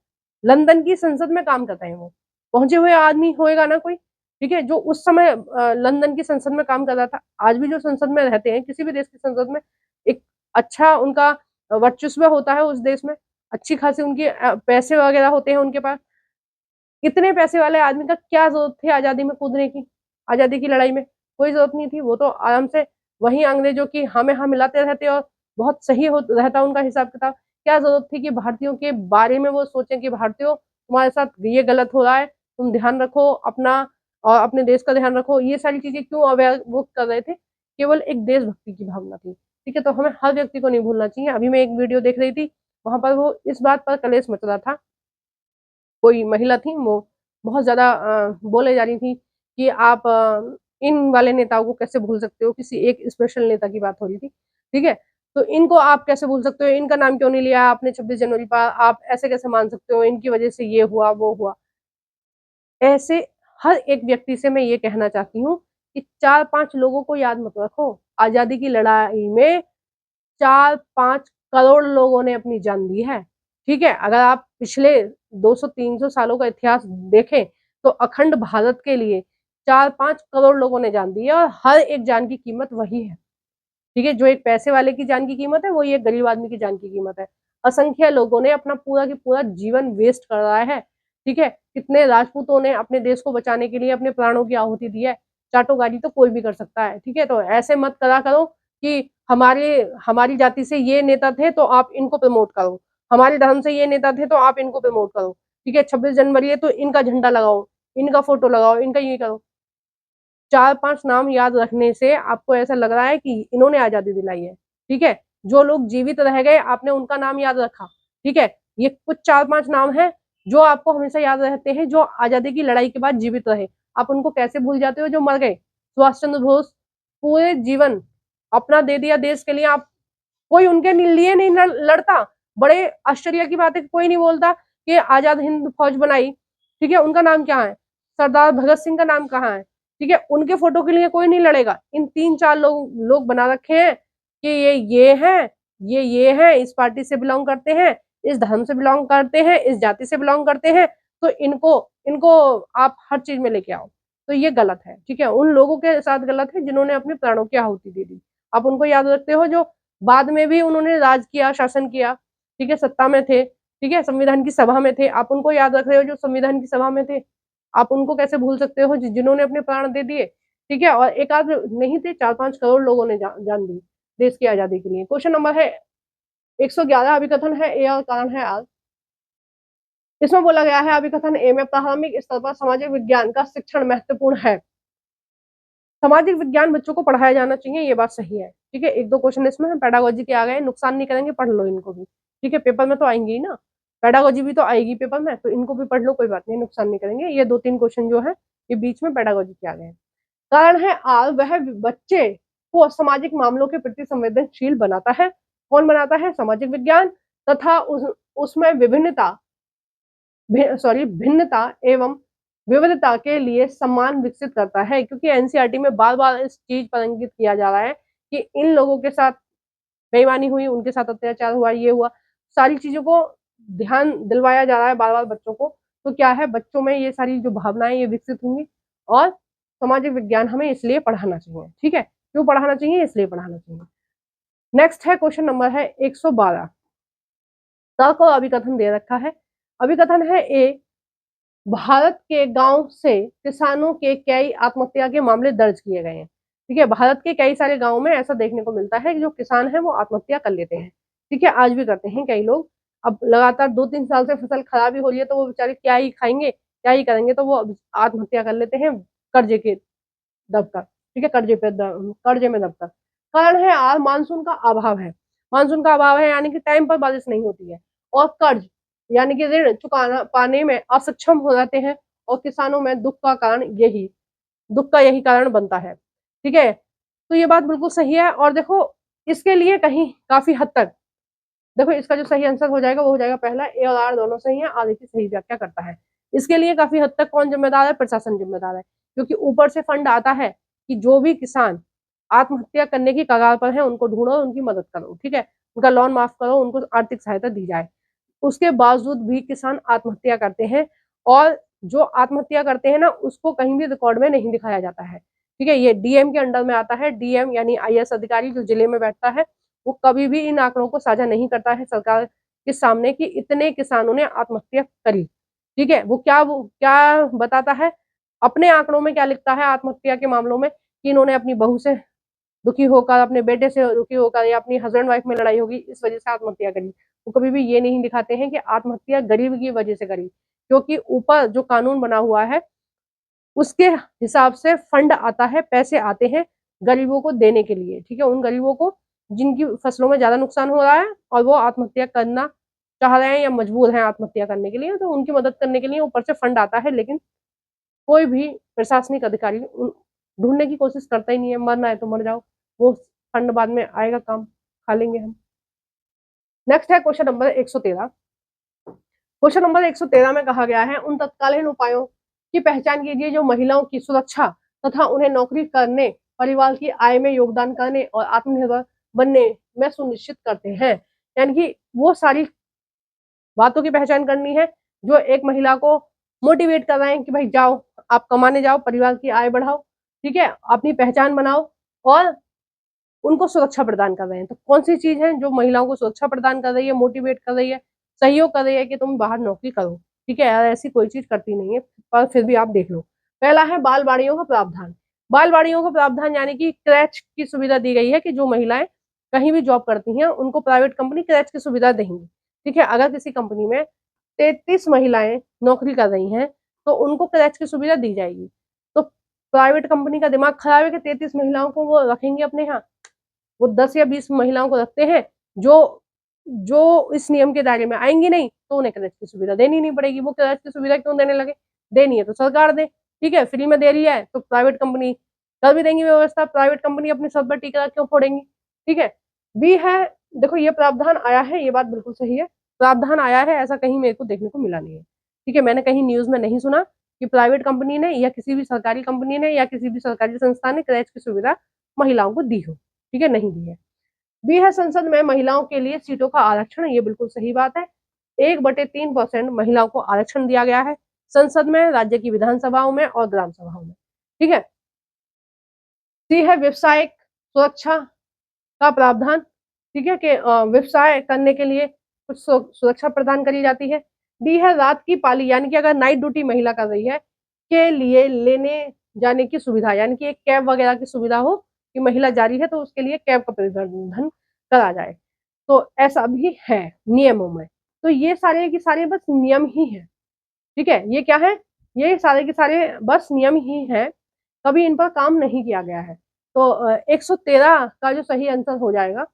लंदन की संसद में काम करते हैं, वो पहुंचे हुए आदमी होएगा ना कोई, ठीक है, जो उस समय लंदन की संसद में काम कर रहा था। आज भी जो संसद में रहते हैं किसी भी देश की संसद में, एक अच्छा उनका वर्चस्व होता है उस देश में, अच्छी खासी उनकी पैसे वगैरह होते हैं उनके पास। इतने पैसे वाले आदमी का क्या जरूरत थी आजादी में कूदने की, आजादी की लड़ाई में कोई जरूरत नहीं थी। वो तो आराम से वहीं अंग्रेजों की हाँ में हाँ मिलाते रहते और बहुत सही हो रहता उनका हिसाब किताब। क्या जरूरत थी कि भारतीयों के बारे में वो सोचें कि भारतीयों तुम्हारे साथ ये गलत हो रहा है, तुम ध्यान रखो अपना और अपने देश का ध्यान रखो। ये सारी चीजें क्यों अवेयर वो कर रहे थे, केवल एक देशभक्ति की भावना थी, ठीक है। तो हमें हर व्यक्ति को नहीं भूलना चाहिए। अभी मैं एक वीडियो देख रही थी, वहां पर वो इस बात पर कलेश मच रहा था, कोई महिला थी वो बहुत ज्यादा बोले जा रही थी कि आप इन वाले नेताओं को कैसे भूल सकते हो, किसी एक स्पेशल नेता की बात हो रही थी, ठीक है। तो इनको आप कैसे भूल सकते हो, इनका नाम क्यों नहीं लिया आपने 26 जनवरी पर, आप ऐसे कैसे मान सकते हो, इनकी वजह से ये हुआ वो हुआ। ऐसे हर एक व्यक्ति से मैं ये कहना चाहती हूँ कि 4-5 लोगों को याद मत रखो। आजादी की लड़ाई में 4-5 करोड़ लोगों ने अपनी जान दी है, ठीक है। अगर आप पिछले 200-300 सालों का इतिहास देखें तो अखंड भारत के लिए 4-5 करोड़ लोगों ने जान दी है और हर एक जान की कीमत वही है, ठीक है। जो एक पैसे वाले की जान की कीमत है वही एक गरीब आदमी की जान की कीमत है। असंख्य लोगों ने अपना पूरा की पूरा जीवन वेस्ट कर रहा है, ठीक है। कितने राजपूतों ने अपने देश को बचाने के लिए अपने प्राणों की आहुति दी है। चाटोगारी तो कोई भी कर सकता है, ठीक है। तो ऐसे मत करा करो कि हमारे हमारी जाति से ये नेता थे तो आप इनको प्रमोट करो, हमारे धर्म से ये नेता थे तो आप इनको प्रमोट करो, ठीक है। 26 जनवरी है तो इनका झंडा लगाओ, इनका फोटो लगाओ, इनका ये करो। 4-5 नाम याद रखने से आपको ऐसा लग रहा है कि इन्होंने आजादी दिलाई है, ठीक है। जो लोग जीवित रह गए आपने उनका नाम याद रखा, ठीक है। ये कुछ 4-5 नाम है जो आपको हमेशा याद रहते हैं, जो आजादी की लड़ाई के बाद जीवित रहे। आप उनको कैसे भूल जाते हो जो मर गए। सुभाष चंद्र बोस पूरे जीवन अपना दे दिया देश के लिए, आप कोई उनके लिए नहीं लड़ता। बड़े आश्चर्य की बात है, कोई नहीं बोलता कि आजाद हिंद फौज बनाई, ठीक है, उनका नाम क्या है, सरदार भगत सिंह का नाम कहाँ है, ठीक है। उनके फोटो के लिए कोई नहीं लड़ेगा। इन 3-4 लोग बना रखे हैं कि ये हैं, ये हैं, इस पार्टी से बिलोंग करते हैं, इस धर्म से बिलोंग करते हैं, इस जाति से बिलोंग करते हैं, तो इनको इनको आप हर चीज में लेके आओ। तो ये गलत है, ठीक है। उन लोगों के साथ गलत है जिन्होंने अपने प्राणों की आहुति दे दी। आप उनको याद रखते हो जो बाद में भी उन्होंने राज किया, शासन किया, ठीक है, सत्ता में थे, ठीक है, संविधान की सभा में थे। आप उनको याद रख रहे हो जो संविधान की सभा में थे। आप उनको कैसे भूल सकते हो जिन्होंने अपने प्राण दे दिए, ठीक है। और एक आध नहीं थे, 4-5 करोड़ लोगों ने जान दी देश की आजादी के लिए। क्वेश्चन नंबर है 111। अभिकथन है ए और कारण है आर। इसमें बोला गया है अभिकथन ए में प्रारंभिक स्तर पर सामाजिक विज्ञान का शिक्षण महत्वपूर्ण है। सामाजिक विज्ञान बच्चों को पढ़ाया जाना चाहिए, ये बात सही है, ठीक है। 1-2 क्वेश्चन इसमें पेडागोजी के आ गए, नुकसान नहीं करेंगे, पढ़ लो इनको भी, ठीक है, पेपर में तो आएंगे ही ना। पेडागोजी भी तो आएगी पेपर में, तो इनको भी पढ़ लो, कोई बात नहीं, नुकसान नहीं करेंगे। ये 2-3 क्वेश्चन जो है ये बीच में पेडागोजी के आ गए हैं। कारण है आर, वह बच्चे को सामाजिक मामलों के प्रति संवेदनशील बनाता है। कौन बनाता है? सामाजिक विज्ञान। तथा उसमें भिन्नता एवं विविधता के लिए सम्मान विकसित करता है। क्योंकि एनसीईआरटी में बार बार इस चीज पर इंगित किया जा रहा है कि इन लोगों के साथ बेईमानी हुई, उनके साथ अत्याचार हुआ, ये हुआ, सारी चीजों को ध्यान दिलवाया जा रहा है बार बार बच्चों को। तो क्या है, बच्चों में ये सारी जो भावनाएं ये विकसित होंगी। और सामाजिक विज्ञान हमें इसलिए पढ़ाना चाहिए। ठीक है, क्यों पढ़ाना चाहिए? इसलिए पढ़ाना चाहिए। नेक्स्ट है क्वेश्चन नंबर है 112। तर्क और अभिकथन दे रखा है। अभिकथन है ए, भारत के गांव से किसानों के कई आत्महत्या के मामले दर्ज किए गए हैं। ठीक है, भारत के कई सारे गांवों में ऐसा देखने को मिलता है कि जो किसान है वो आत्महत्या कर लेते हैं। ठीक है, आज भी करते हैं कई लोग। अब लगातार 2-3 साल से फसल खराब ही हो रही है, तो वो बेचारे क्या ही खाएंगे, क्या ही करेंगे, तो वो आत्महत्या कर लेते हैं कर्जे के दबकर। ठीक है, कर्जे में दबकर। कारण है आर, मानसून का अभाव है। मानसून का अभाव है यानी कि टाइम पर बारिश नहीं होती है। और कर्ज यानी कि ऋण चुकाना पाने में असक्षम हो जाते हैं। और किसानों में दुख का यही कारण बनता है। ठीक है, तो ये बात बिल्कुल सही है। और देखो, इसके लिए कहीं काफी हद तक, देखो इसका जो सही आंसर हो जाएगा वो हो जाएगा पहला, ए और आर दोनों सही है, आर की सही व्याख्या करता है। इसके लिए काफी हद तक कौन जिम्मेदार है? प्रशासन जिम्मेदार है। क्योंकि ऊपर से फंड आता है कि जो भी किसान आत्महत्या करने की कगार पर है उनको ढूंढो, उनकी मदद करो। ठीक है, उनका लोन माफ करो, उनको आर्थिक सहायता दी जाए। उसके बावजूद भी किसान आत्महत्या करते हैं। और जो आत्महत्या करते हैं ना, उसको कहीं भी रिकॉर्ड में नहीं दिखाया जाता है। ठीक है, ये डीएम के अंडर में आता है। डीएम यानी आईएएस अधिकारी जो जिले में बैठता है, वो कभी भी इन आंकड़ों को साझा नहीं करता है सरकार के सामने कि इतने किसानों ने आत्महत्या करी। ठीक है, वो क्या बताता है अपने आंकड़ों में, क्या लिखता है आत्महत्या के मामलों में, कि इन्होंने अपनी बहू से दुखी होकर, अपने बेटे से दुखी होकर, या अपनी हस्बैंड वाइफ में लड़ाई होगी इस वजह से आत्महत्या करी। वो कभी भी ये नहीं दिखाते हैं कि आत्महत्या गरीब की वजह से करी। क्योंकि ऊपर जो कानून बना हुआ है उसके हिसाब से फंड आता है, पैसे आते हैं गरीबों को देने के लिए। ठीक है, उन गरीबों को जिनकी फसलों में ज्यादा नुकसान हो रहा है और वो आत्महत्या करना चाह रहे हैं या मजबूर हैं आत्महत्या करने के लिए, तो उनकी मदद करने के लिए ऊपर से फंड आता है। लेकिन कोई भी प्रशासनिक अधिकारी ढूंढने की कोशिश करता ही नहीं है। मरना है तो मर जाओ, वो फंड बाद में आएगा, काम खा लेंगे हम। नेक्स्ट है क्वेश्चन नंबर 113। क्वेश्चन नंबर 113 में कहा गया है, उन तत्कालीन उपायों की पहचान कीजिए जो महिलाओं की सुरक्षा तथा उन्हें नौकरी करने, परिवार की आय में योगदान करने और आत्मनिर्भर बनने में सुनिश्चित करते हैं। यानी कि वो सारी बातों की पहचान करनी है जो एक महिला को मोटिवेट कर रहे हैं कि भाई जाओ, आप कमाने जाओ, परिवार की आय बढ़ाओ। ठीक है, अपनी पहचान बनाओ और उनको सुरक्षा प्रदान कर रहे हैं। तो कौन सी चीज है जो महिलाओं को सुरक्षा प्रदान कर रही है, मोटिवेट कर रही है, सहयोग कर रही है कि तुम बाहर नौकरी करो? ठीक है यार, ऐसी कोई चीज करती नहीं है, पर फिर भी आप देख लो। पहला है बाल बाड़ियों का प्रावधान। बाल बाड़ियों का प्रावधान यानी कि क्रैच की सुविधा दी गई है कि जो महिलाएं कहीं भी जॉब करती हैं उनको प्राइवेट कंपनी क्रैच की सुविधा देंगी। ठीक है, अगर किसी कंपनी में 33 महिलाएं नौकरी कर रही हैं तो उनको क्रैच की सुविधा दी जाएगी। तो प्राइवेट कंपनी का दिमाग खराब है कि 33 महिलाओं को वो रखेंगे अपने यहाँ। वो 10 या 20 महिलाओं को रखते हैं जो जो इस नियम के दायरे में आएंगी नहीं, तो उन्हें क्रच की सुविधा देनी नहीं पड़ेगी। वो क्रच की सुविधा क्यों देने लगे? देनी है तो सरकार दे। ठीक है, फ्री में दे रही है तो प्राइवेट कंपनी कर भी देंगी व्यवस्था। प्राइवेट कंपनी अपने सर पर टीका क्यों फोड़ेंगी? ठीक है, बी है, देखो ये प्रावधान आया है, ये बात बिल्कुल सही है, प्रावधान आया है, ऐसा कहीं मेरे को देखने को मिला नहीं है। ठीक है, मैंने कहीं न्यूज में नहीं सुना कि प्राइवेट कंपनी ने या किसी भी सरकारी कंपनी ने या किसी भी सरकारी संस्था ने क्रैच की सुविधा महिलाओं को दी हो। ठीक है, नहीं दी है। बी है, संसद में महिलाओं के लिए सीटों का आरक्षण। ये बिल्कुल सही बात है, 1/3% महिलाओं को आरक्षण दिया गया है संसद में, राज्य की विधानसभाओं में और ग्राम सभाओं में। ठीक है, सी है, व्यवसायिक सुरक्षा का प्रावधान। ठीक है, कि व्यवसाय करने के लिए कुछ सुरक्षा प्रदान करी जाती है। डी है, रात की पाली यानी कि अगर नाइट ड्यूटी महिला कर रही है के लिए लेने जाने की सुविधा, यानी कि एक कैब वगैरह की सुविधा हो कि महिला जा रही है तो उसके लिए कैब का प्रबंधन करा जाए। तो ऐसा भी है नियमों में। तो ये सारे के सारे बस नियम ही है। ठीक है, ये क्या है? ये सारे के सारे बस नियम ही है, कभी इन पर काम नहीं किया गया है। तो 113 का जो सही आंसर हो जाएगा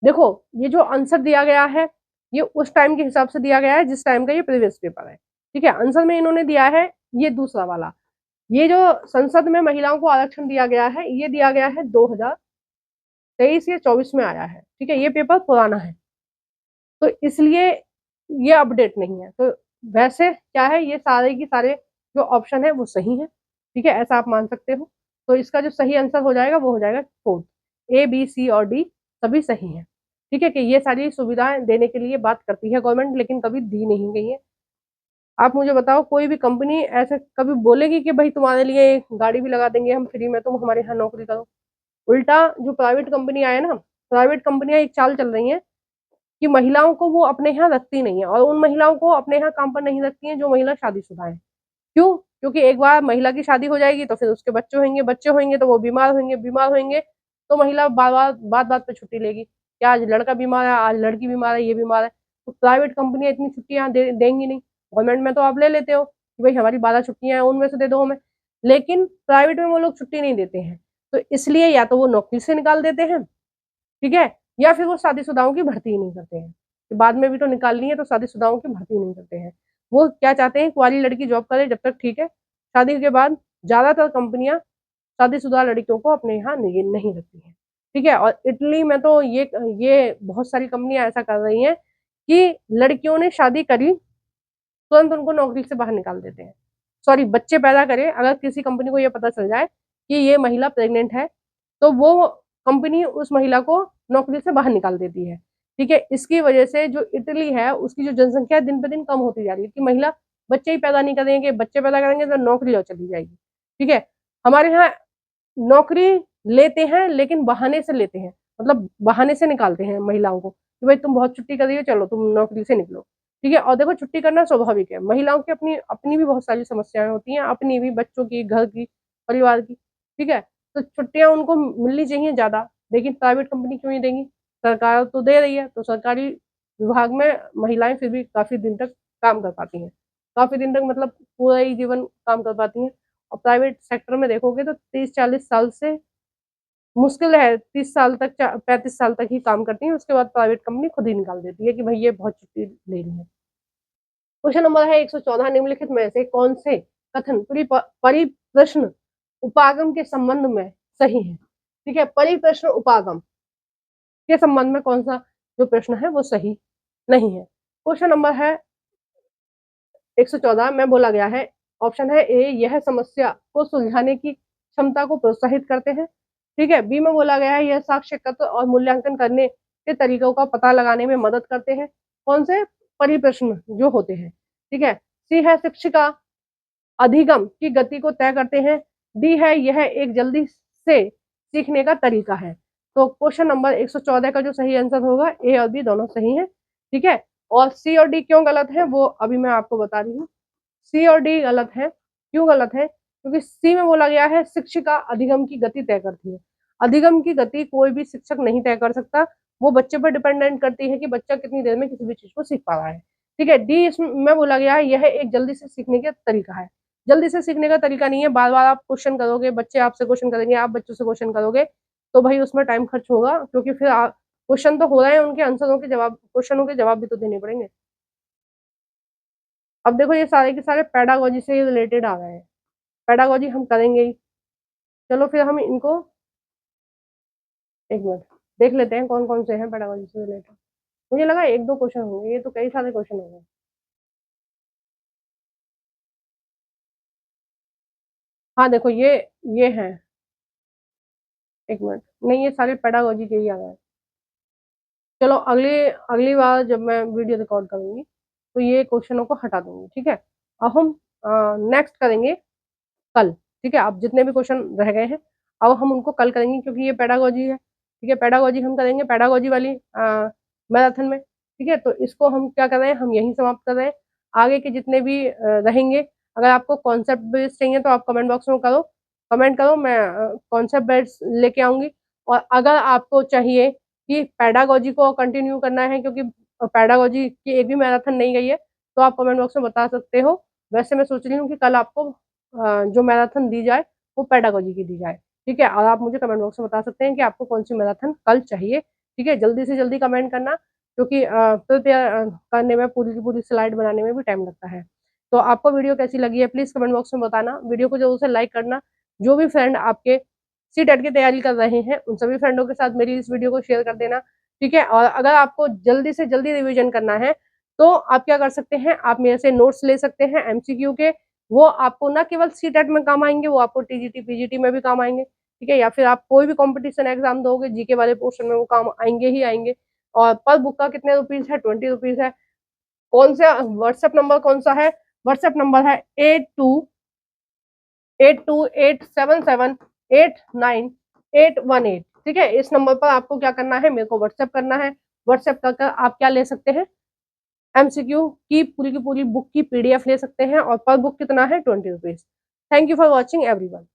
देखो ये जो आंसर दिया गया है ये उस टाइम के हिसाब से दिया गया है जिस टाइम का ये प्रीवियस पेपर है। ठीक है, आंसर में इन्होंने दिया है ये दूसरा वाला। ये जो संसद में महिलाओं को आरक्षण दिया गया है ये दिया गया है 2023 या 24 में आया है। ठीक है, ये पेपर पुराना है तो इसलिए ये अपडेट नहीं है। तो वैसे क्या है, ये सारे की सारे जो ऑप्शन है वो सही है। ठीक है, ऐसा आप मान सकते हो। तो इसका जो सही आंसर हो जाएगा वो हो जाएगा फोर्थ। ए बी सी और डी सभी सही है। ठीक है, कि ये सारी सुविधाएं देने के लिए बात करती है गवर्नमेंट, लेकिन कभी दी नहीं गई है। आप मुझे बताओ कोई भी कंपनी ऐसे कभी बोलेगी कि भाई तुम्हारे लिए गाड़ी भी लगा देंगे हम फ्री में, तुम हमारे यहाँ नौकरी करो। उल्टा जो प्राइवेट कंपनी है ना, प्राइवेट कंपनियां एक चाल चल रही हैं कि महिलाओं को वो अपने यहाँ रखती नहीं है, और उन महिलाओं को अपने यहाँ काम पर नहीं रखती हैं जो महिला शादीशुदा है। क्यों? क्योंकि एक बार महिला की शादी हो जाएगी तो फिर उसके बच्चे होंगे, बच्चे होंगे तो वो बीमार होंगे, बीमार होंगे तो महिला बार बार बात बात पे छुट्टी लेगी। क्या आज लड़का बीमार है, आज लड़की बीमार है, ये बीमार है, तो प्राइवेट कंपनियां इतनी छुट्टियां देंगी नहीं। गवर्नमेंट में तो आप ले लेते हो कि भाई हमारी 12 छुट्टियां हैं उनमें से दे दो हमें, लेकिन प्राइवेट में वो लोग छुट्टी नहीं देते हैं। तो इसलिए या तो वो नौकरी से निकाल देते हैं, ठीक है, या फिर वो शादीशुदाओं की भर्ती ही नहीं करते हैं। कि बाद में भी तो निकालनी है तो शादीशुदाओं की भर्ती नहीं करते हैं। वो क्या चाहते हैं, कुंवारी लड़की जॉब करे जब तक ठीक है, शादी के बाद ज्यादातर कंपनियां शादीशुदा लड़कियों को अपने यहाँ नहीं नहीं रखती हैं। ठीक है, और इटली में तो ये बहुत सारी कंपनियां ऐसा कर रही हैं कि लड़कियों ने शादी करी तुरंत उनको नौकरी से बाहर निकाल देते हैं। सॉरी, बच्चे पैदा करे, अगर किसी कंपनी को ये पता चल जाए कि ये महिला प्रेग्नेंट है तो वो कंपनी उस महिला को नौकरी से बाहर निकाल देती है। ठीक है, इसकी वजह से जो इटली है उसकी जो जनसंख्या दिन पे दिन कम होती जा रही है कि महिला बच्चे ही पैदा नहीं करेंगे, बच्चे पैदा करेंगे तो नौकरी और चली जाएगी। ठीक है, हमारे यहाँ नौकरी लेते हैं लेकिन बहाने से लेते हैं, मतलब बहाने से निकालते हैं महिलाओं को कि भाई तुम बहुत छुट्टी कर रही हो, चलो तुम नौकरी से निकलो। ठीक है, और देखो छुट्टी करना स्वाभाविक है, महिलाओं की अपनी अपनी भी बहुत सारी समस्याएं होती हैं, अपनी भी, बच्चों की, घर की, परिवार की। ठीक है, तो छुट्टियां उनको मिलनी चाहिए ज्यादा, लेकिन प्राइवेट कंपनी क्यों नहीं देंगी? सरकार तो दे रही है, तो सरकारी विभाग में महिलाएं फिर भी काफी दिन तक काम कर पाती हैं, काफी दिन तक मतलब पूरा ही जीवन काम कर पाती हैं। और प्राइवेट सेक्टर में देखोगे तो 30-40 साल से मुश्किल है, 30 साल तक, 35 साल तक ही काम करती है, उसके बाद प्राइवेट कंपनी खुद ही निकाल देती है कि भाई ये बहुत छुट्टी ले रही है। क्वेश्चन नंबर है 114, निम्नलिखित में से कौन से कथन परिप्रश्न उपागम के संबंध में सही है? ठीक है, परिप्रश्न उपागम के संबंध में कौन सा जो प्रश्न है वो सही नहीं है? क्वेश्चन नंबर है 114 में बोला गया है, ऑप्शन है ए, यह समस्या को सुलझाने की क्षमता को प्रोत्साहित करते हैं। ठीक है, बी में बोला गया है यह साक्ष्यकत्व और मूल्यांकन करने के तरीकों का पता लगाने में मदद करते हैं। कौन से परिप्रश्न जो होते हैं? ठीक है, सी है शिक्षिका अधिगम की गति को तय करते हैं। डी है यह एक जल्दी से सीखने का तरीका है। तो क्वेश्चन नंबर 114 का जो सही आंसर होगा, ए और बी दोनों सही है। ठीक है, और सी और डी क्यों गलत है वो अभी मैं आपको बता रही हूँ। सी और डी गलत है, क्यों गलत है? क्योंकि सी में बोला गया है शिक्षिका अधिगम की गति तय करती है। अधिगम की गति कोई भी शिक्षक नहीं तय कर सकता, वो बच्चे पर डिपेंडेंट करती है कि बच्चा कितनी देर में किसी भी चीज को सीख पा रहा है। ठीक है, डी इसमें बोला गया है यह एक जल्दी से सीखने का तरीका है। जल्दी से सीखने का तरीका नहीं है, बार बार आप क्वेश्चन करोगे, बच्चे आपसे क्वेश्चन करेंगे, आप बच्चों से क्वेश्चन करोगे, तो भाई उसमें टाइम खर्च होगा, क्योंकि फिर क्वेश्चन तो हो रहे हैं, उनके आंसरों के जवाब, क्वेश्चनों के जवाब भी तो देने पड़ेंगे। अब देखो ये सारे के सारे पेडागोजी से ही रिलेटेड आ गए हैं, पेडागोजी हम करेंगे ही। चलो फिर हम इनको एक मिनट देख लेते हैं कौन कौन से हैं पेडागोजी से रिलेटेड। मुझे लगा एक दो क्वेश्चन होंगे, ये तो कई सारे क्वेश्चन होंगे। हाँ देखो ये है, एक मिनट, नहीं ये सारे पेडागोजी के ही आ गए हैं। चलो अगली अगली बार जब मैं वीडियो रिकॉर्ड करूंगी तो ये क्वेश्चनों को हटा दूंगी। ठीक है, अब हम नेक्स्ट करेंगे कल। ठीक है, अब जितने भी क्वेश्चन रह गए हैं अब हम उनको कल करेंगे, क्योंकि ये पेडागोजी है। ठीक है, पेडागोजी हम करेंगे पेडागोजी वाली मैराथन में। ठीक है, तो इसको हम क्या कर रहे हैं, हम यहीं समाप्त कर रहे हैं। आगे के जितने भी रहेंगे, अगर आपको कॉन्सेप्ट बेस्ड चाहिए तो आप कमेंट बॉक्स में करो, कमेंट करो, मैं कॉन्सेप्ट बेस्ड लेके आऊंगी। और अगर आपको चाहिए कि पेडागोजी को कंटिन्यू करना है, क्योंकि पेडागोजी की एक भी मैराथन नहीं गई है, तो आप कमेंट बॉक्स में बता सकते हो। वैसे मैं सोच रही हूँ कि कल आपको जो मैराथन दी जाए वो पेडागोजी की दी जाए। ठीक है, और आप मुझे कमेंट बॉक्स में बता सकते हैं कि आपको कौन सी मैराथन कल चाहिए। ठीक है, जल्दी से जल्दी कमेंट करना, क्योंकि प्रिपेयर करने में पूरी की पूरी स्लाइड बनाने में भी टाइम लगता है। तो आपको वीडियो कैसी लगी है प्लीज कमेंट बॉक्स में बताना। वीडियो को जरूर से लाइक करना। जो भी फ्रेंड आपके सीटेट की तैयारी कर रहे हैं उन सभी फ्रेंडों के साथ मेरी इस वीडियो को शेयर कर देना। ठीक है, और अगर आपको जल्दी से जल्दी रिवीजन करना है तो आप क्या कर सकते हैं, आप मेरे से नोट्स ले सकते हैं एमसीक्यू के। वो आपको ना केवल सीटेट में काम आएंगे, वो आपको टीजीटी पीजीटी में भी काम आएंगे। ठीक है, या फिर आप कोई भी कंपटीशन एग्जाम दोगे जीके वाले पोर्शन में वो काम आएंगे ही आएंगे। और पर बुक का कितने रुपीज है, 20 रुपीज है। कौन सा व्हाट्सएप नंबर कौन सा है, व्हाट्सएप नंबर है 828287789818। ठीक है, इस नंबर पर आपको क्या करना है, मेरे को व्हाट्सएप करना है। व्हाट्सएप कर आप क्या ले सकते हैं, एमसीक्यू की पूरी बुक की पीडीएफ ले सकते हैं, और पर बुक कितना है, 20 rupees. Thank you for watching everyone.